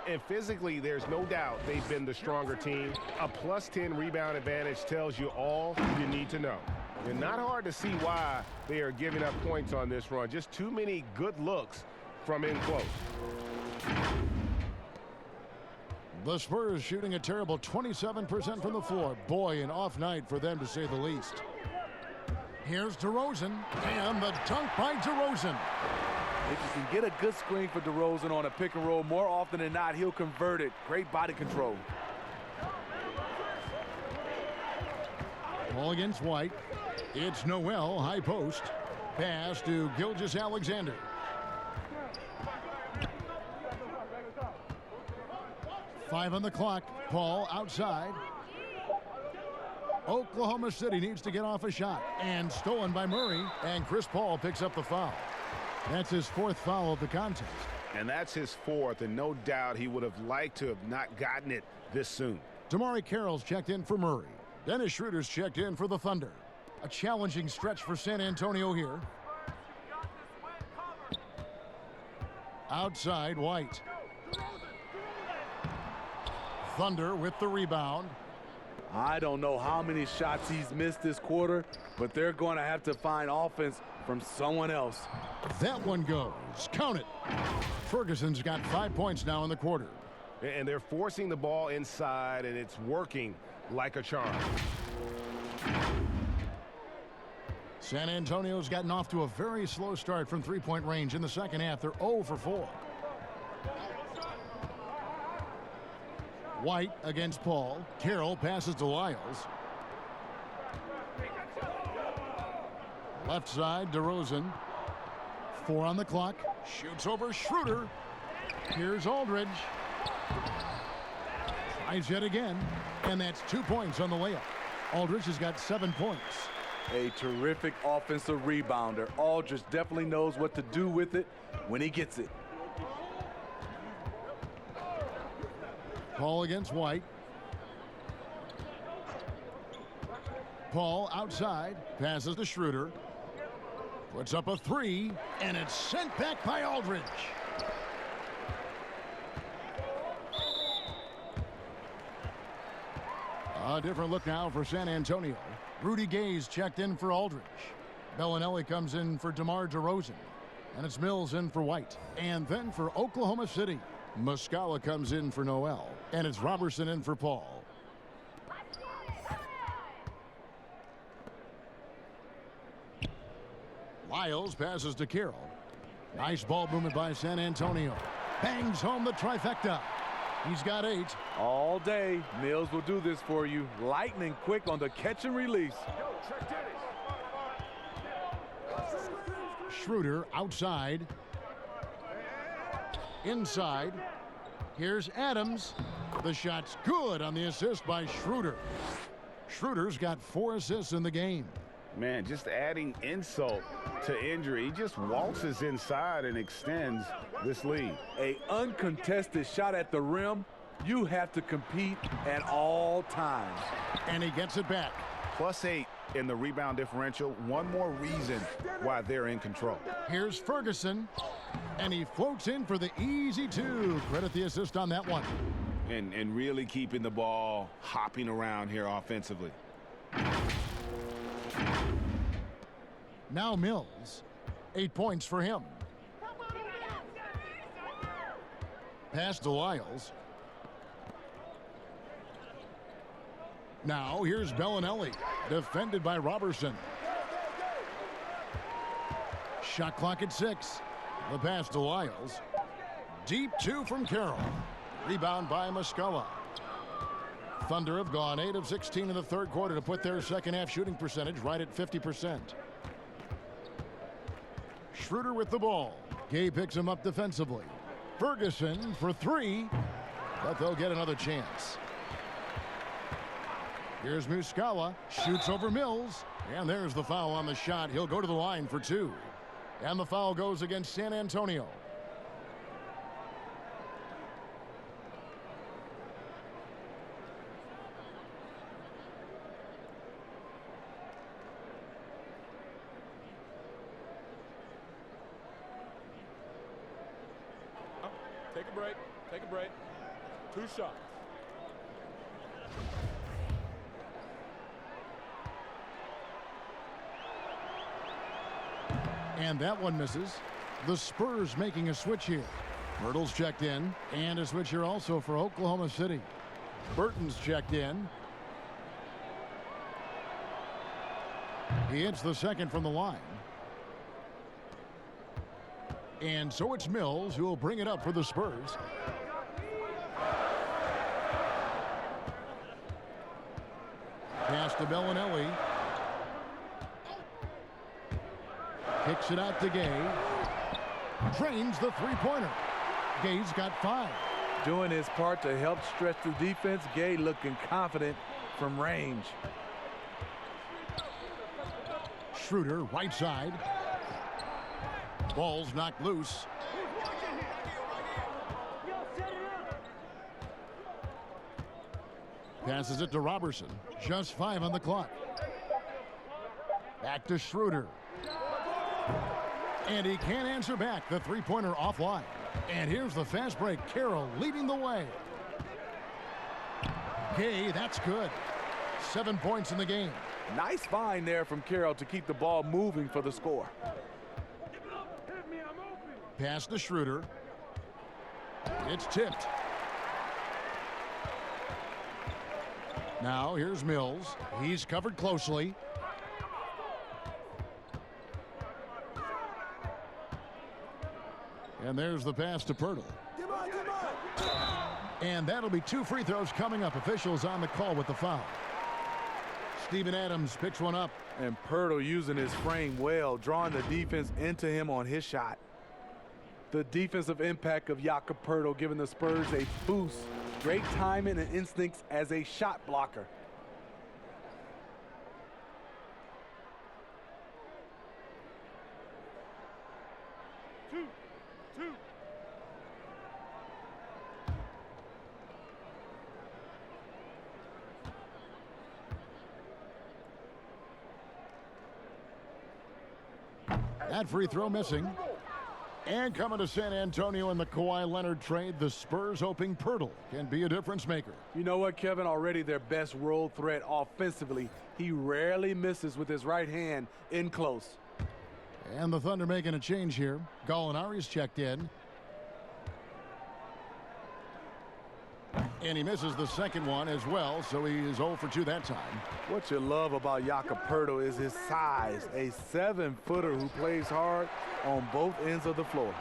And physically, there's no doubt they've been the stronger team. A +10 rebound advantage tells you all you need to know. And not hard to see why they are giving up points on this run. Just too many good looks from in close. The Spurs shooting a terrible 27% from the floor. Boy, an off night for them, to say the least. Here's DeRozan, and the dunk by DeRozan. If you can get a good screen for DeRozan on a pick and roll, more often than not, he'll convert it. Great body control. Ball against White. It's Noel, high post. Pass to Gilgeous-Alexander. Five on the clock. Paul outside. Oklahoma City needs to get off a shot. And stolen by Murray. And Chris Paul picks up the foul. That's his 4th foul of the contest. And that's his 4th, and no doubt he would have liked to have not gotten it this soon. Damari Carroll's checked in for Murray. Dennis Schroeder's checked in for the Thunder. A challenging stretch for San Antonio here. Outside, White. Thunder with the rebound. I don't know how many shots he's missed this quarter, but they're going to have to find offense from someone else. That one goes. Count it. Ferguson's got 5 points now in the quarter. And they're forcing the ball inside, and it's working like a charm. San Antonio's gotten off to a very slow start from three-point range in the second half. They're 0 for 4. White against Paul. Carroll passes to Lyles. Left side, DeRozan. 4 on the clock. Shoots over Schroeder. Here's Aldridge. Tries yet again. And that's 2 points on the layup. Aldridge has got 7 points. A terrific offensive rebounder. Aldridge definitely knows what to do with it when he gets it. Paul against White. Paul outside. Passes to Schroeder. Puts up a 3. And it's sent back by Aldridge. A different look now for San Antonio. Rudy Gay's checked in for Aldridge. Bellinelli comes in for DeMar DeRozan. And it's Mills in for White. And then for Oklahoma City, Muscala comes in for Noel. And it's Robertson in for Paul. Lyles passes to Carroll. Nice ball movement by San Antonio. Bangs home the trifecta. He's got 8. All day, Mills will do this for you. Lightning quick on the catch and release. Schroeder outside. Inside. Here's Adams. The shot's good on the assist by Schroeder. Schroeder's got 4 assists in the game. Man, just adding insult to injury. He just waltzes inside and extends this lead. A uncontested shot at the rim. You have to compete at all times. And he gets it back. +8 in the rebound differential. One more reason why they're in control. Here's Ferguson. And he floats in for the easy 2. Credit the assist on that one. And really keeping the ball hopping around here offensively. Now Mills. 8 points for him. Pass to Lyles. Now here's Bellinelli. Defended by Robertson. Shot clock at 6. The pass to Lyles. Deep 2 from Carroll. Rebound by Muscala. Thunder have gone 8 of 16 in the third quarter to put their second half shooting percentage right at 50%. Schroeder with the ball. Gay picks him up defensively. Ferguson for three, but they'll get another chance. Here's Muscala, shoots over Mills, and there's the foul on the shot. He'll go to the line for two. And the foul goes against San Antonio. Take a break. Take a break. 2 shots. And that one misses. The Spurs making a switch here. Myrtle's checked in. And a switch here also for Oklahoma City. Burton's checked in. He hits the second from the line. And so it's Mills who will bring it up for the Spurs. Pass to Bellinelli. Kicks it out to Gay. Drains the three-pointer. Gay's got 5. Doing his part to help stretch the defense. Gay looking confident from range. Schroeder, right side. Ball's knocked loose. Passes it to Robertson. Just 5 on the clock. Back to Schroeder. And he can't answer back. The three-pointer offline. And here's the fast break. Carroll leading the way. Gay, that's good. 7 points in the game. Nice find there from Carroll to keep the ball moving for the score. Pass to Schroeder. It's tipped. Now here's Mills. He's covered closely. And there's the pass to Pirtle. And that'll be 2 free throws coming up. Officials on the call with the foul. Steven Adams picks one up. And Pirtle using his frame well, drawing the defense into him on his shot. The defensive impact of Jakob Pirtle giving the Spurs a boost. Great timing and instincts as a shot blocker. Two. That free throw missing. And coming to San Antonio in the Kawhi Leonard trade, the Spurs hoping Pirtle can be a difference maker. You know what, Kevin? Already their best roll threat offensively. He rarely misses with his right hand in close. And the Thunder making a change here. Gallinari's checked in. And he misses the second one as well, so he is 0 for 2 that time. What you love about Jakob Pirtle is his size. A 7-footer who plays hard on both ends of the floor.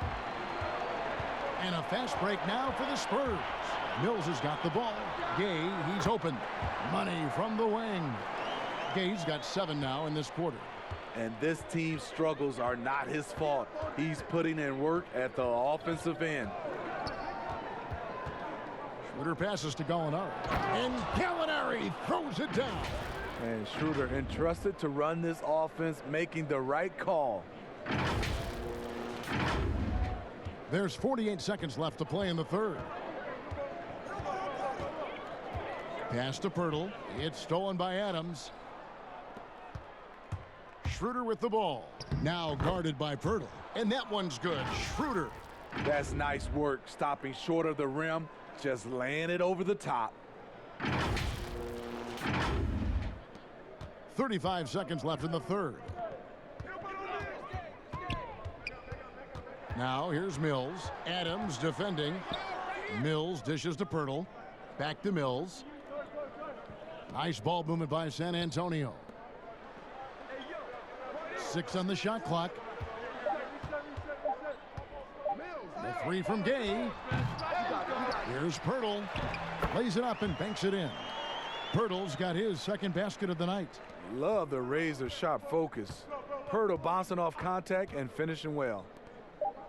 And a fast break now for the Spurs. Mills has got the ball. Gay, he's open. Money from the wing. Gay's got 7 now in this quarter. And this team's struggles are not his fault. He's putting in work at the offensive end. Schroeder passes to Gallinari. And Gallinari throws it down. And Schroeder entrusted to run this offense, making the right call. There's 48 seconds left to play in the third. Pass to Pirtle. It's stolen by Adams. Schroeder with the ball. Now guarded by Pirtle. And that one's good. Schroeder. That's nice work, stopping short of the rim, just laying it over the top. 35 seconds left in the third. Now here's Mills. Adams defending. Mills dishes to Pirtle. Back to Mills. Nice ball movement by San Antonio. 6 on the shot clock. The 3 from Gay. Here's Pirtle. Lays it up and banks it in. Pirtle's got his second basket of the night. Love the razor-sharp focus. Pirtle bouncing off contact and finishing well.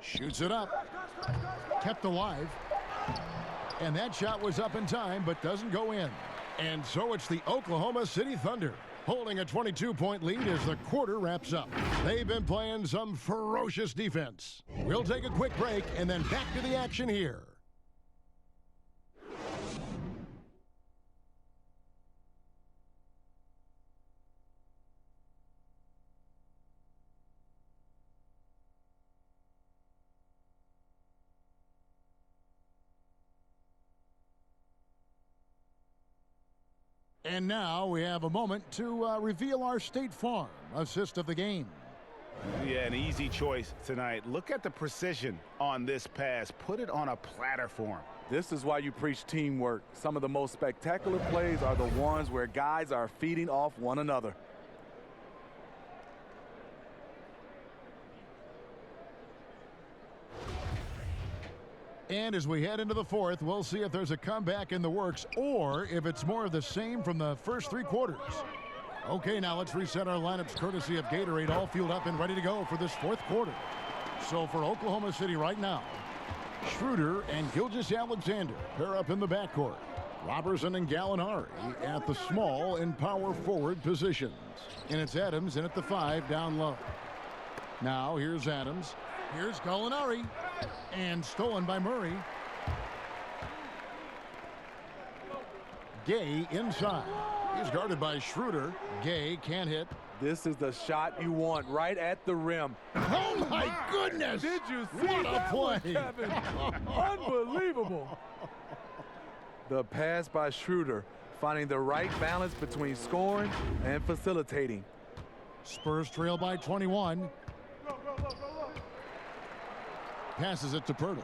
Shoots it up. Kept alive. And that shot was up in time, but doesn't go in. And so it's the Oklahoma City Thunder holding a 22-point lead as the quarter wraps up. They've been playing some ferocious defense. We'll take a quick break and then back to the action here. And now we have a moment to reveal our State Farm assist of the game. Yeah, an easy choice tonight. Look at the precision on this pass. Put it on a platter for him. This is why you preach teamwork. Some of the most spectacular plays are the ones where guys are feeding off one another. And as we head into the fourth, we'll see if there's a comeback in the works or if it's more of the same from the first three quarters. Okay, now let's reset our lineups courtesy of Gatorade, all fueled up and ready to go for this fourth quarter. So for Oklahoma City right now, Schroeder and Gilgeous-Alexander pair up in the backcourt. Robertson and Gallinari at the small and power forward positions. And it's Adams in at the 5 down low. Now here's Adams. Here's Gallinari. And stolen by Murray. Gay inside. He's guarded by Schroeder. Gay can't hit. This is the shot you want right at the rim. Oh my goodness! Did you see what that a play? one, Kevin? Unbelievable. The pass by Schroeder, finding the right balance between scoring and facilitating. Spurs trail by 21. Passes it to Pirtle.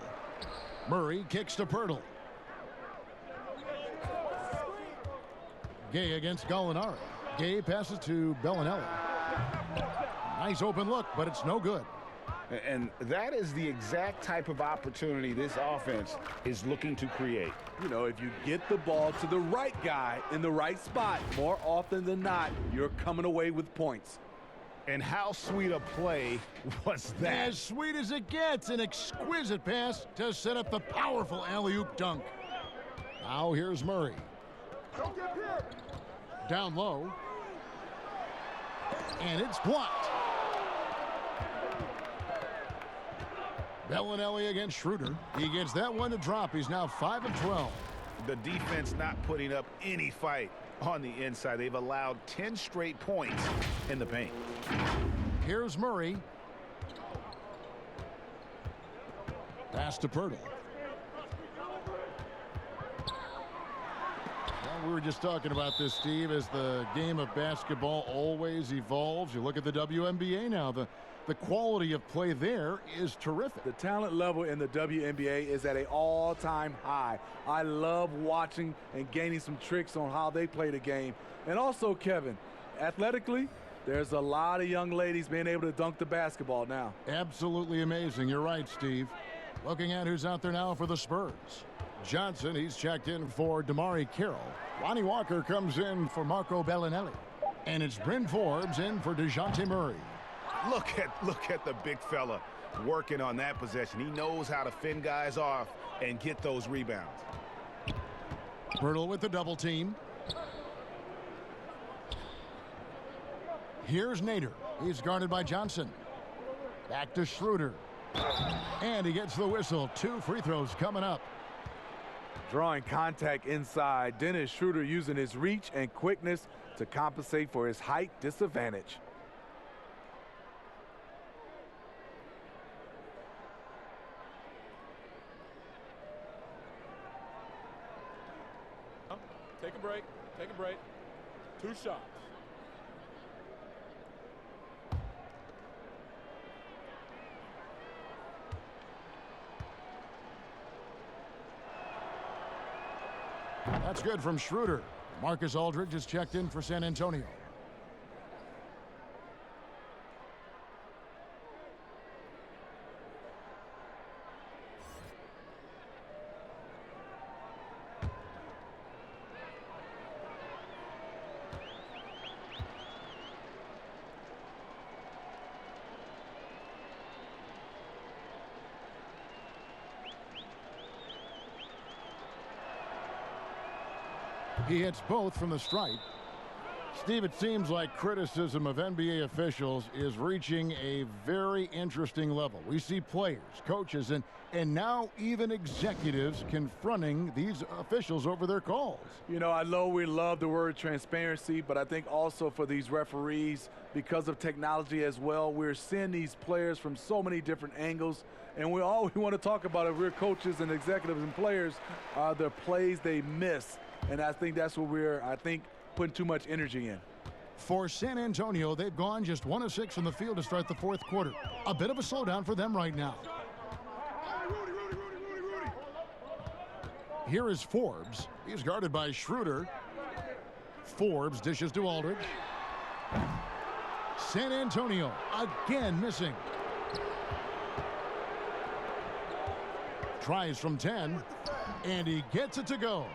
Murray kicks to Pirtle. Gay against Gallinari. Gay passes to Bellinelli. Nice open look, but it's no good. And that is the exact type of opportunity this offense is looking to create. You know, if you get the ball to the right guy in the right spot, more often than not, you're coming away with points. And how sweet a play was that? As sweet as it gets, an exquisite pass to set up the powerful alley-oop dunk. Now here's Murray. Down low. And it's blocked. Bellinelli against Schroeder. He gets that one to drop. He's now 5 of 12. The defense not putting up any fight on the inside. They've allowed 10 straight points in the paint. Here's Murray. Pass to Pirtle. Well, we were just talking about this, Steve, as the game of basketball always evolves. You look at the WNBA now. The quality of play there is terrific. The talent level in the WNBA is at an all-time high. I love watching and gaining some tricks on how they play the game. And also, Kevin, athletically, there's a lot of young ladies being able to dunk the basketball now. Absolutely amazing. You're right, Steve. Looking at who's out there now for the Spurs. Johnson, he's checked in for Damari Carroll. Lonnie Walker comes in for Marco Bellinelli. And it's Bryn Forbes in for DeJounte Murray. Look at the big fella working on that possession. He knows how to fend guys off and get those rebounds. Pirtle with the double team. Here's Nader. He's guarded by Johnson. Back to Schroeder. And he gets the whistle. 2 free throws coming up. Drawing contact inside. Dennis Schroeder using his reach and quickness to compensate for his height disadvantage. Take a break. Take a break. 2 shots. That's good from Schroeder. Marcus Aldridge is checked in for San Antonio. He hits both from the stripe. Steve, it seems like criticism of NBA officials is reaching a very interesting level. We see players, coaches, and now even executives confronting these officials over their calls. You know, I know we love the word transparency, but I think also for these referees, because of technology as well, we're seeing these players from so many different angles. And all we want to talk about if we're coaches and executives and players are the plays they miss. And I think that's what we're, putting too much energy in. For San Antonio, they've gone just 1 of 6 from the field to start the fourth quarter. A bit of a slowdown for them right now. Here is Forbes. He's guarded by Schroeder. Forbes dishes to Aldridge. San Antonio again missing. Tries from 10, and he gets it to go.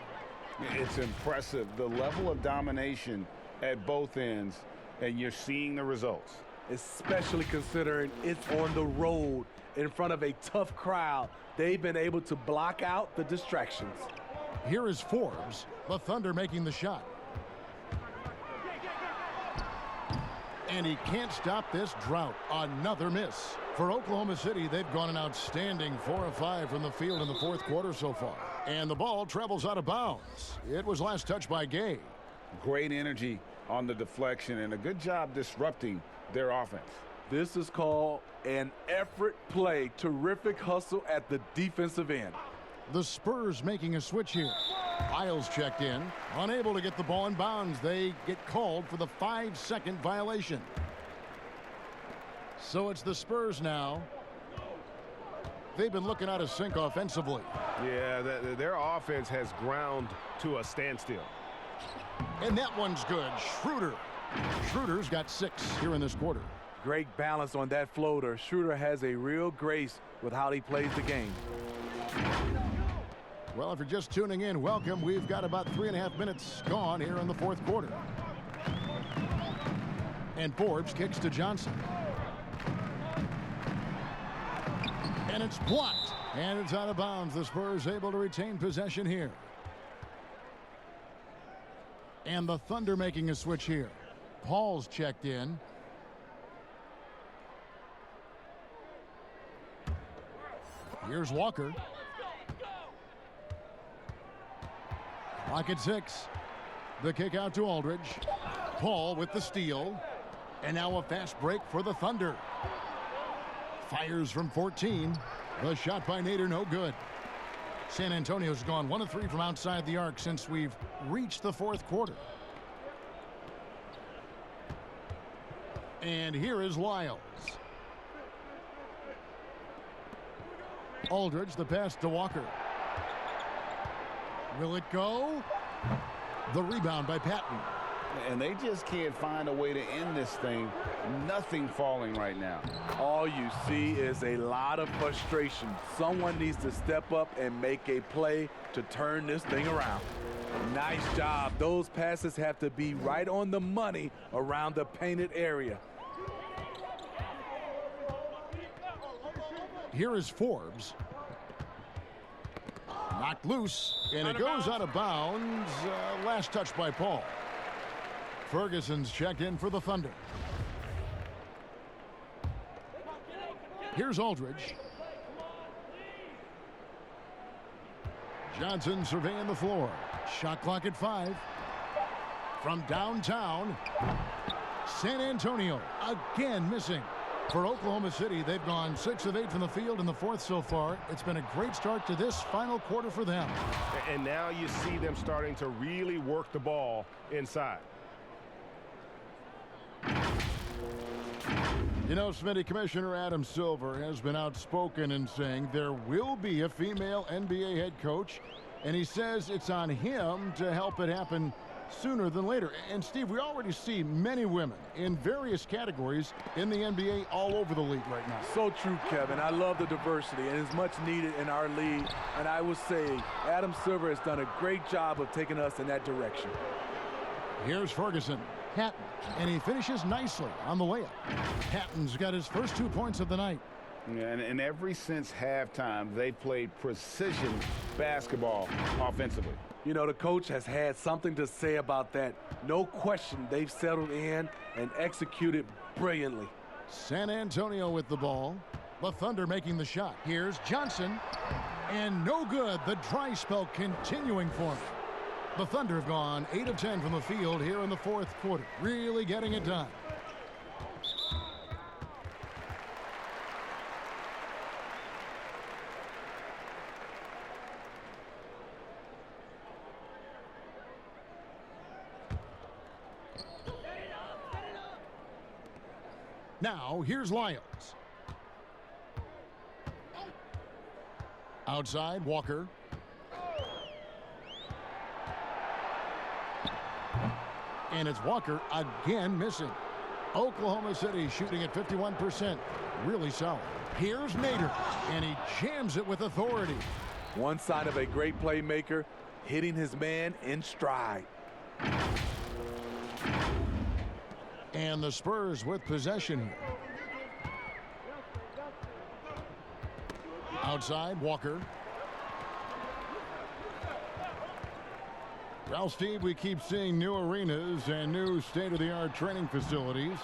It's impressive, the level of domination at both ends, and you're seeing the results. Especially considering it's on the road in front of a tough crowd. They've been able to block out the distractions. Here is Forbes, the Thunder making the shot. And he can't stop this drought. Another miss. For Oklahoma City, they've gone an outstanding 4 of 5 from the field in the fourth quarter so far. And the ball travels out of bounds. It was last touched by Gay. Great energy on the deflection and a good job disrupting their offense. This is called an effort play. Terrific hustle at the defensive end. The Spurs making a switch here. Isles checked in, unable to get the ball in bounds. They get called for the 5-second violation. So it's the Spurs now. They've been looking out of sync offensively. Yeah, their offense has ground to a standstill. And that one's good. Schroeder. Schroeder's got 6 here in this quarter. Great balance on that floater. Schroeder has a real grace with how he plays the game. Well, if you're just tuning in, welcome. We've got about 3.5 minutes gone here in the fourth quarter. And Forbes kicks to Johnson. And it's blocked. And it's out of bounds. The Spurs able to retain possession here. And the Thunder making a switch here. Paul's checked in. Here's Walker. Clock at 6. The kick out to Aldridge. Paul with the steal. And now a fast break for the Thunder. Fires from 14. The shot by Nader, no good. San Antonio's gone 1 of 3 from outside the arc since we've reached the fourth quarter. And here is Lyles. Aldridge, the pass to Walker. Will it go? The rebound by Patton. And they just can't find a way to end this thing. Nothing falling right now. All you see is a lot of frustration. Someone needs to step up and make a play to turn this thing around. Nice job. Those passes have to be right on the money around the painted area. Here is Forbes. Knocked loose, and it goes out of bounds. Last touch by Paul. Ferguson's checked in for the Thunder. Here's Aldridge. Johnson surveying the floor. Shot clock at 5. From downtown, San Antonio again missing. For Oklahoma City, they've gone 6 of 8 from the field in the fourth so far. It's been a great start to this final quarter for them. And now you see them starting to really work the ball inside. You know, Smitty, Commissioner Adam Silver has been outspoken in saying there will be a female NBA head coach, and he says it's on him to help it happen sooner than later. And Steve, we already see many women in various categories in the NBA all over the league right now. So true, Kevin. I love the diversity, and it's much needed in our league. And I would say Adam Silver has done a great job of taking us in that direction. Here's Ferguson. Patton, and he finishes nicely on the layup. Patton's got his first 2 points of the night. Yeah, and ever since halftime, they played precision basketball offensively. You know, the coach has had something to say about that. No question, they've settled in and executed brilliantly. San Antonio with the ball. The Thunder making the shot. Here's Johnson. And no good. The dry spell continuing for him. The Thunder have gone 8 of 10 from the field here in the fourth quarter. Really getting it done. Now, here's Lyles. Outside, Walker. And it's Walker again missing. Oklahoma City shooting at 51%. Really solid. Here's Nader, and he jams it with authority. One sign of a great playmaker, hitting his man in stride. And the Spurs with possession here. Outside, Walker. Well, Steve, we keep seeing new arenas and new state-of-the-art training facilities.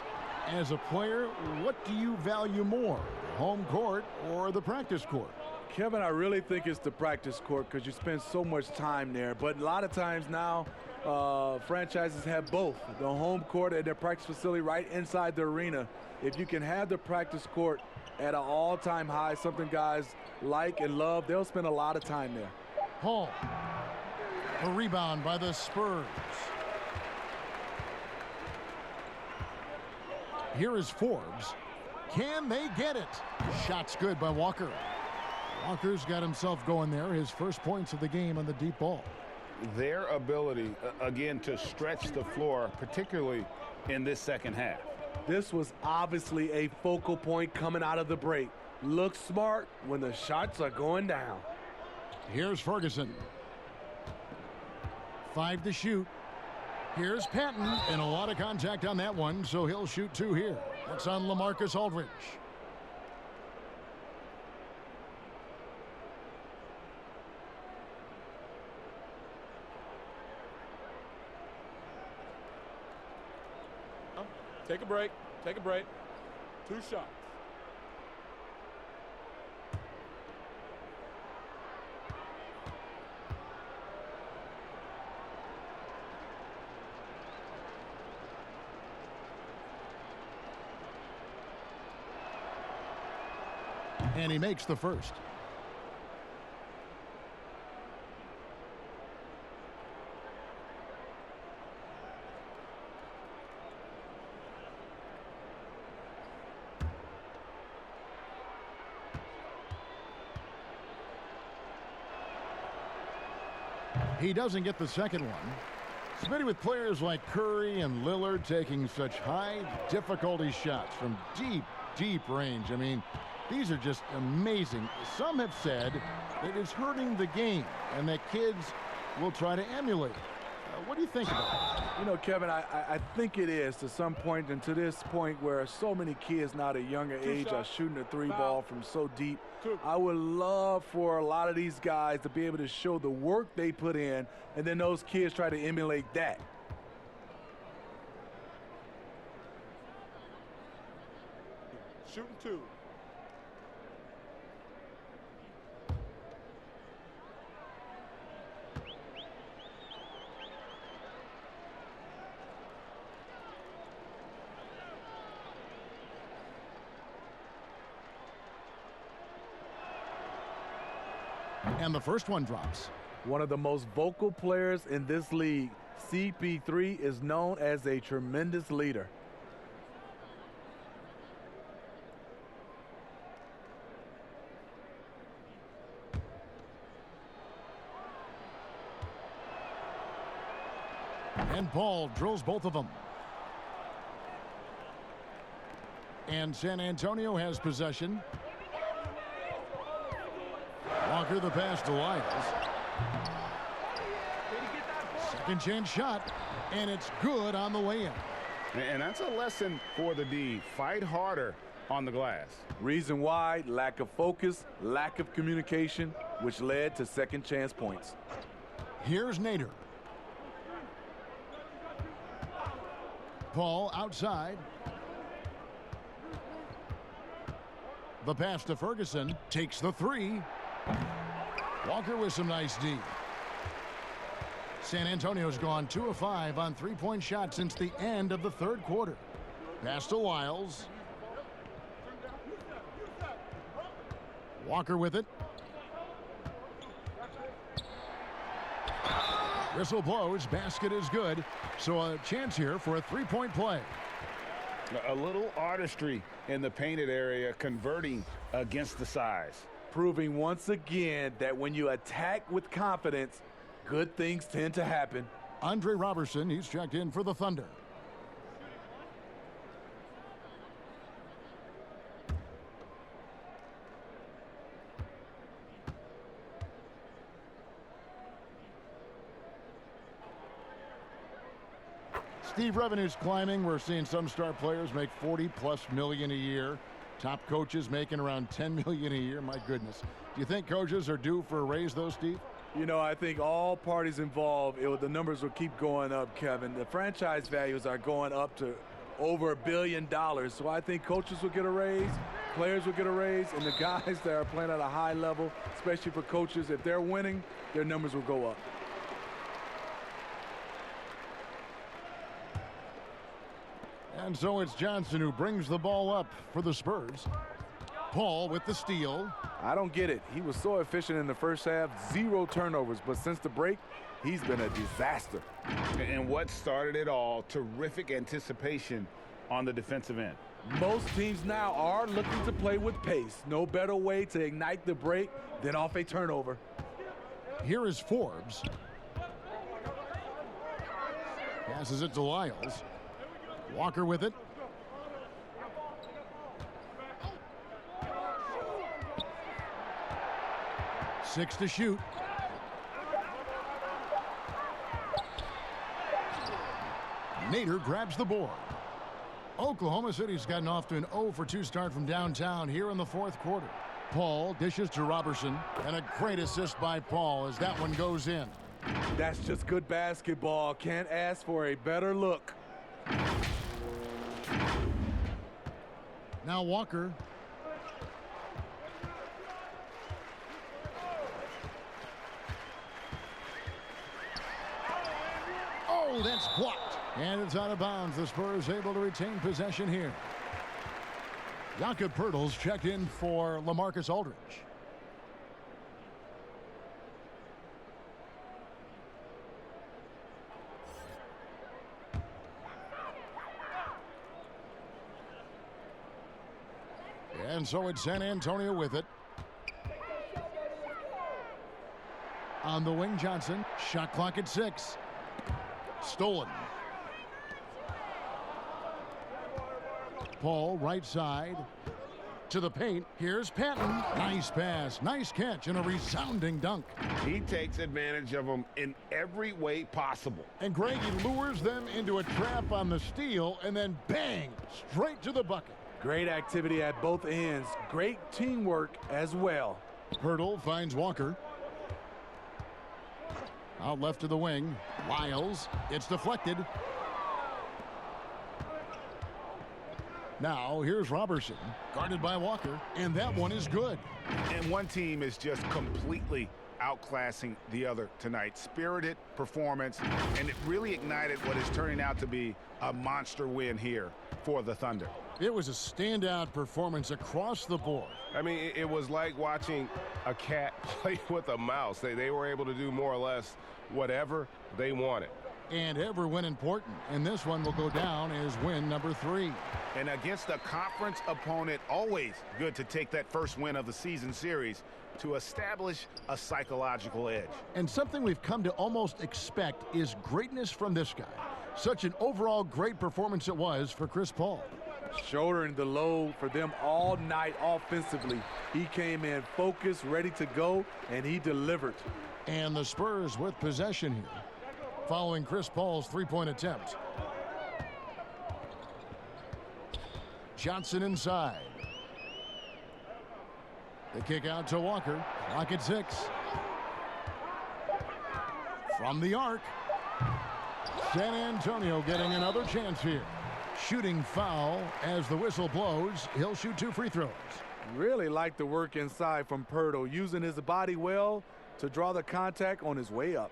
As a player, what do you value more, home court or the practice court? Kevin, I really think it's the practice court because you spend so much time there. But a lot of times now, franchises have both, the home court and their practice facility right inside the arena. If you can have the practice court at an all-time high, something guys like and love, they'll spend a lot of time there. Hall. A rebound by the Spurs. Here is Forbes. Can they get it? Shot's good by Walker. Walker's got himself going there. His first points of the game on the deep ball. Their ability, again, to stretch the floor, particularly in this second half. This was obviously a focal point coming out of the break. Look smart when the shots are going down. Here's Ferguson. 5 to shoot. Here's Patton, and a lot of contact on that one, so he'll shoot 2 here. That's on LaMarcus Aldridge. Take a break. Take a break. 2 shots. And he makes the first. He doesn't get the second one. Smitty, with players like Curry and Lillard taking such high difficulty shots from deep range. I mean, these are just amazing. Some have said that it's hurting the game and that kids will try to emulate it. What do you think about that? You know, Kevin, I think it is to some point, and to this point where so many kids now at a younger age are shooting the 3-ball from so deep. I would love for a lot of these guys to be able to show the work they put in, and then those kids try to emulate that. Shooting 2. And the first one drops. One of the most vocal players in this league, CP3, is known as a tremendous leader. And Paul drills both of them. And San Antonio has possession. Walker the pass to Lyles. Second chance shot, and it's good on the way in. And that's a lesson for the D. Fight harder on the glass. Reason why: lack of focus, lack of communication, which led to second chance points. Here's Nader. Paul outside. The pass to Ferguson, takes the three. Walker with some nice D. San Antonio's gone 2 of 5 on three-point shots since the end of the third quarter. Pass to Wiles. Walker with it. Whistle blows, basket is good. So a chance here for a three-point play. A little artistry in the painted area, converting against the size. Proving once again that when you attack with confidence, good things tend to happen. Andre Robertson, he's checked in for the Thunder. Steve, revenue's climbing. We're seeing some star players make $40+ million a year. Top coaches making around $10 million a year. My goodness. Do you think coaches are due for a raise, though, Steve? You know, I think all parties involved, the numbers will keep going up, Kevin. The franchise values are going up to over $1 billion. So I think coaches will get a raise, players will get a raise, and the guys that are playing at a high level, especially for coaches, if they're winning, their numbers will go up. And so it's Johnson who brings the ball up for the Spurs. Paul with the steal. I don't get it. He was so efficient in the first half, 0 turnovers, but since the break, he's been a disaster. And what started it all, terrific anticipation on the defensive end. Most teams now are looking to play with pace. No better way to ignite the break than off a turnover. Here is Forbes. Passes it to Wiles. Walker with it. Six to shoot. Nader grabs the board. Oklahoma City's gotten off to an 0-for-2 start from downtown here in the fourth quarter. Paul dishes to Robertson, and a great assist by Paul as that one goes in. That's just good basketball. Can't ask for a better look. Now Walker. Oh, that's blocked. And it's out of bounds. The Spurs able to retain possession here. Jakob Poeltl's checked in for LaMarcus Aldridge. And so it's San Antonio with it. On the wing, Johnson. Shot clock at 6. Stolen. Paul, right side. To the paint. Here's Patton. Nice pass. Nice catch and a resounding dunk. He takes advantage of them in every way possible. And Greg, he lures them into a trap on the steal and then bang, straight to the bucket. Great activity at both ends. Great teamwork as well. Poeltl finds Walker. Out left to the wing. Wiles. It's deflected. Now here's Robertson. Guarded by Walker. And that one is good. And one team is just completely outclassing the other tonight. Spirited performance. And it really ignited what is turning out to be a monster win here for the Thunder. It was a standout performance across the board. I mean, it was like watching a cat play with a mouse. They were able to do more or less whatever they wanted. And every win important. And this one will go down as win number 3. And against a conference opponent, always good to take that first win of the season series to establish a psychological edge. And something we've come to almost expect is greatness from this guy. Such an overall great performance it was for Chris Paul. Shouldering the load for them all night offensively. He came in focused, ready to go, and he delivered. And the Spurs with possession here, following Chris Paul's three-point attempt. Johnson inside. The kick out to Walker. Clock at 6. From the arc. San Antonio getting another chance here. Shooting foul as the whistle blows. He'll shoot 2 free throws. Really like the work inside from Pirtle, using his body well to draw the contact on his way up.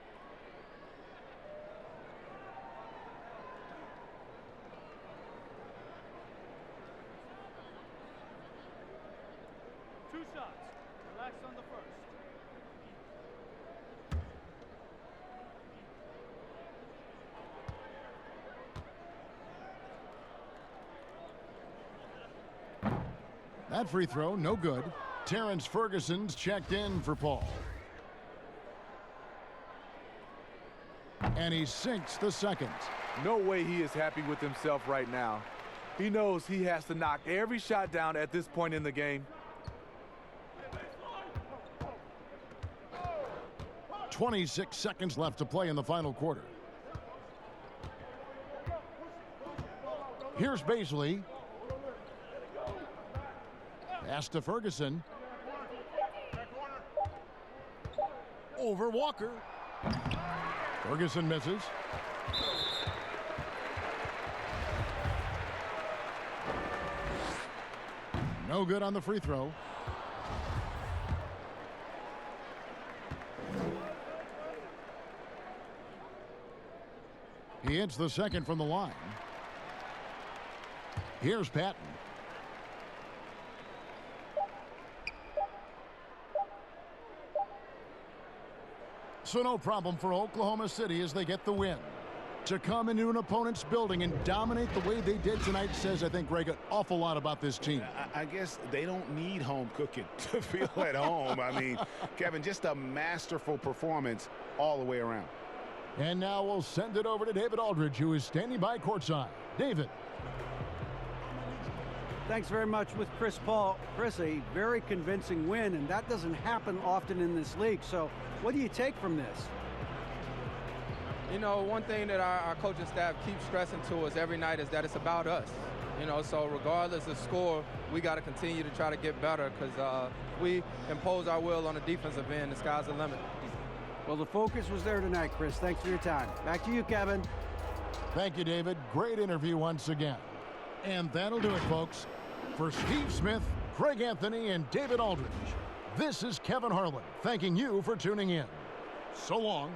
That free throw, no good. Terrence Ferguson's checked in for Paul. And he sinks the second. No way he is happy with himself right now. He knows he has to knock every shot down at this point in the game. 26 seconds left to play in the final quarter. Here's Baisley. Pass to Ferguson. Over Walker. Ferguson misses. No good on the free throw. He hits the second from the line. Here's Patton. So no problem for Oklahoma City as they get the win. To come into an opponent's building and dominate the way they did tonight says, I think, Greg, an awful lot about this team. I guess they don't need home cooking to feel at home. I mean, Kevin, just a masterful performance all the way around. And now we'll send it over to David Aldridge, who is standing by courtside. David. Thanks very much with Chris Paul. Chris, a very convincing win, and that doesn't happen often in this league. So what do you take from this? You know, one thing that our coaching staff keeps stressing to us every night is that it's about us. You know, so regardless of score, we got to continue to try to get better because we impose our will on the defensive end. The sky's the limit. Well, the focus was there tonight, Chris. Thanks for your time. Back to you, Kevin. Thank you, David. Great interview once again. And that'll do it, folks. For Steve Smith, Craig Anthony, and David Aldridge, this is Kevin Harlan thanking you for tuning in. So long.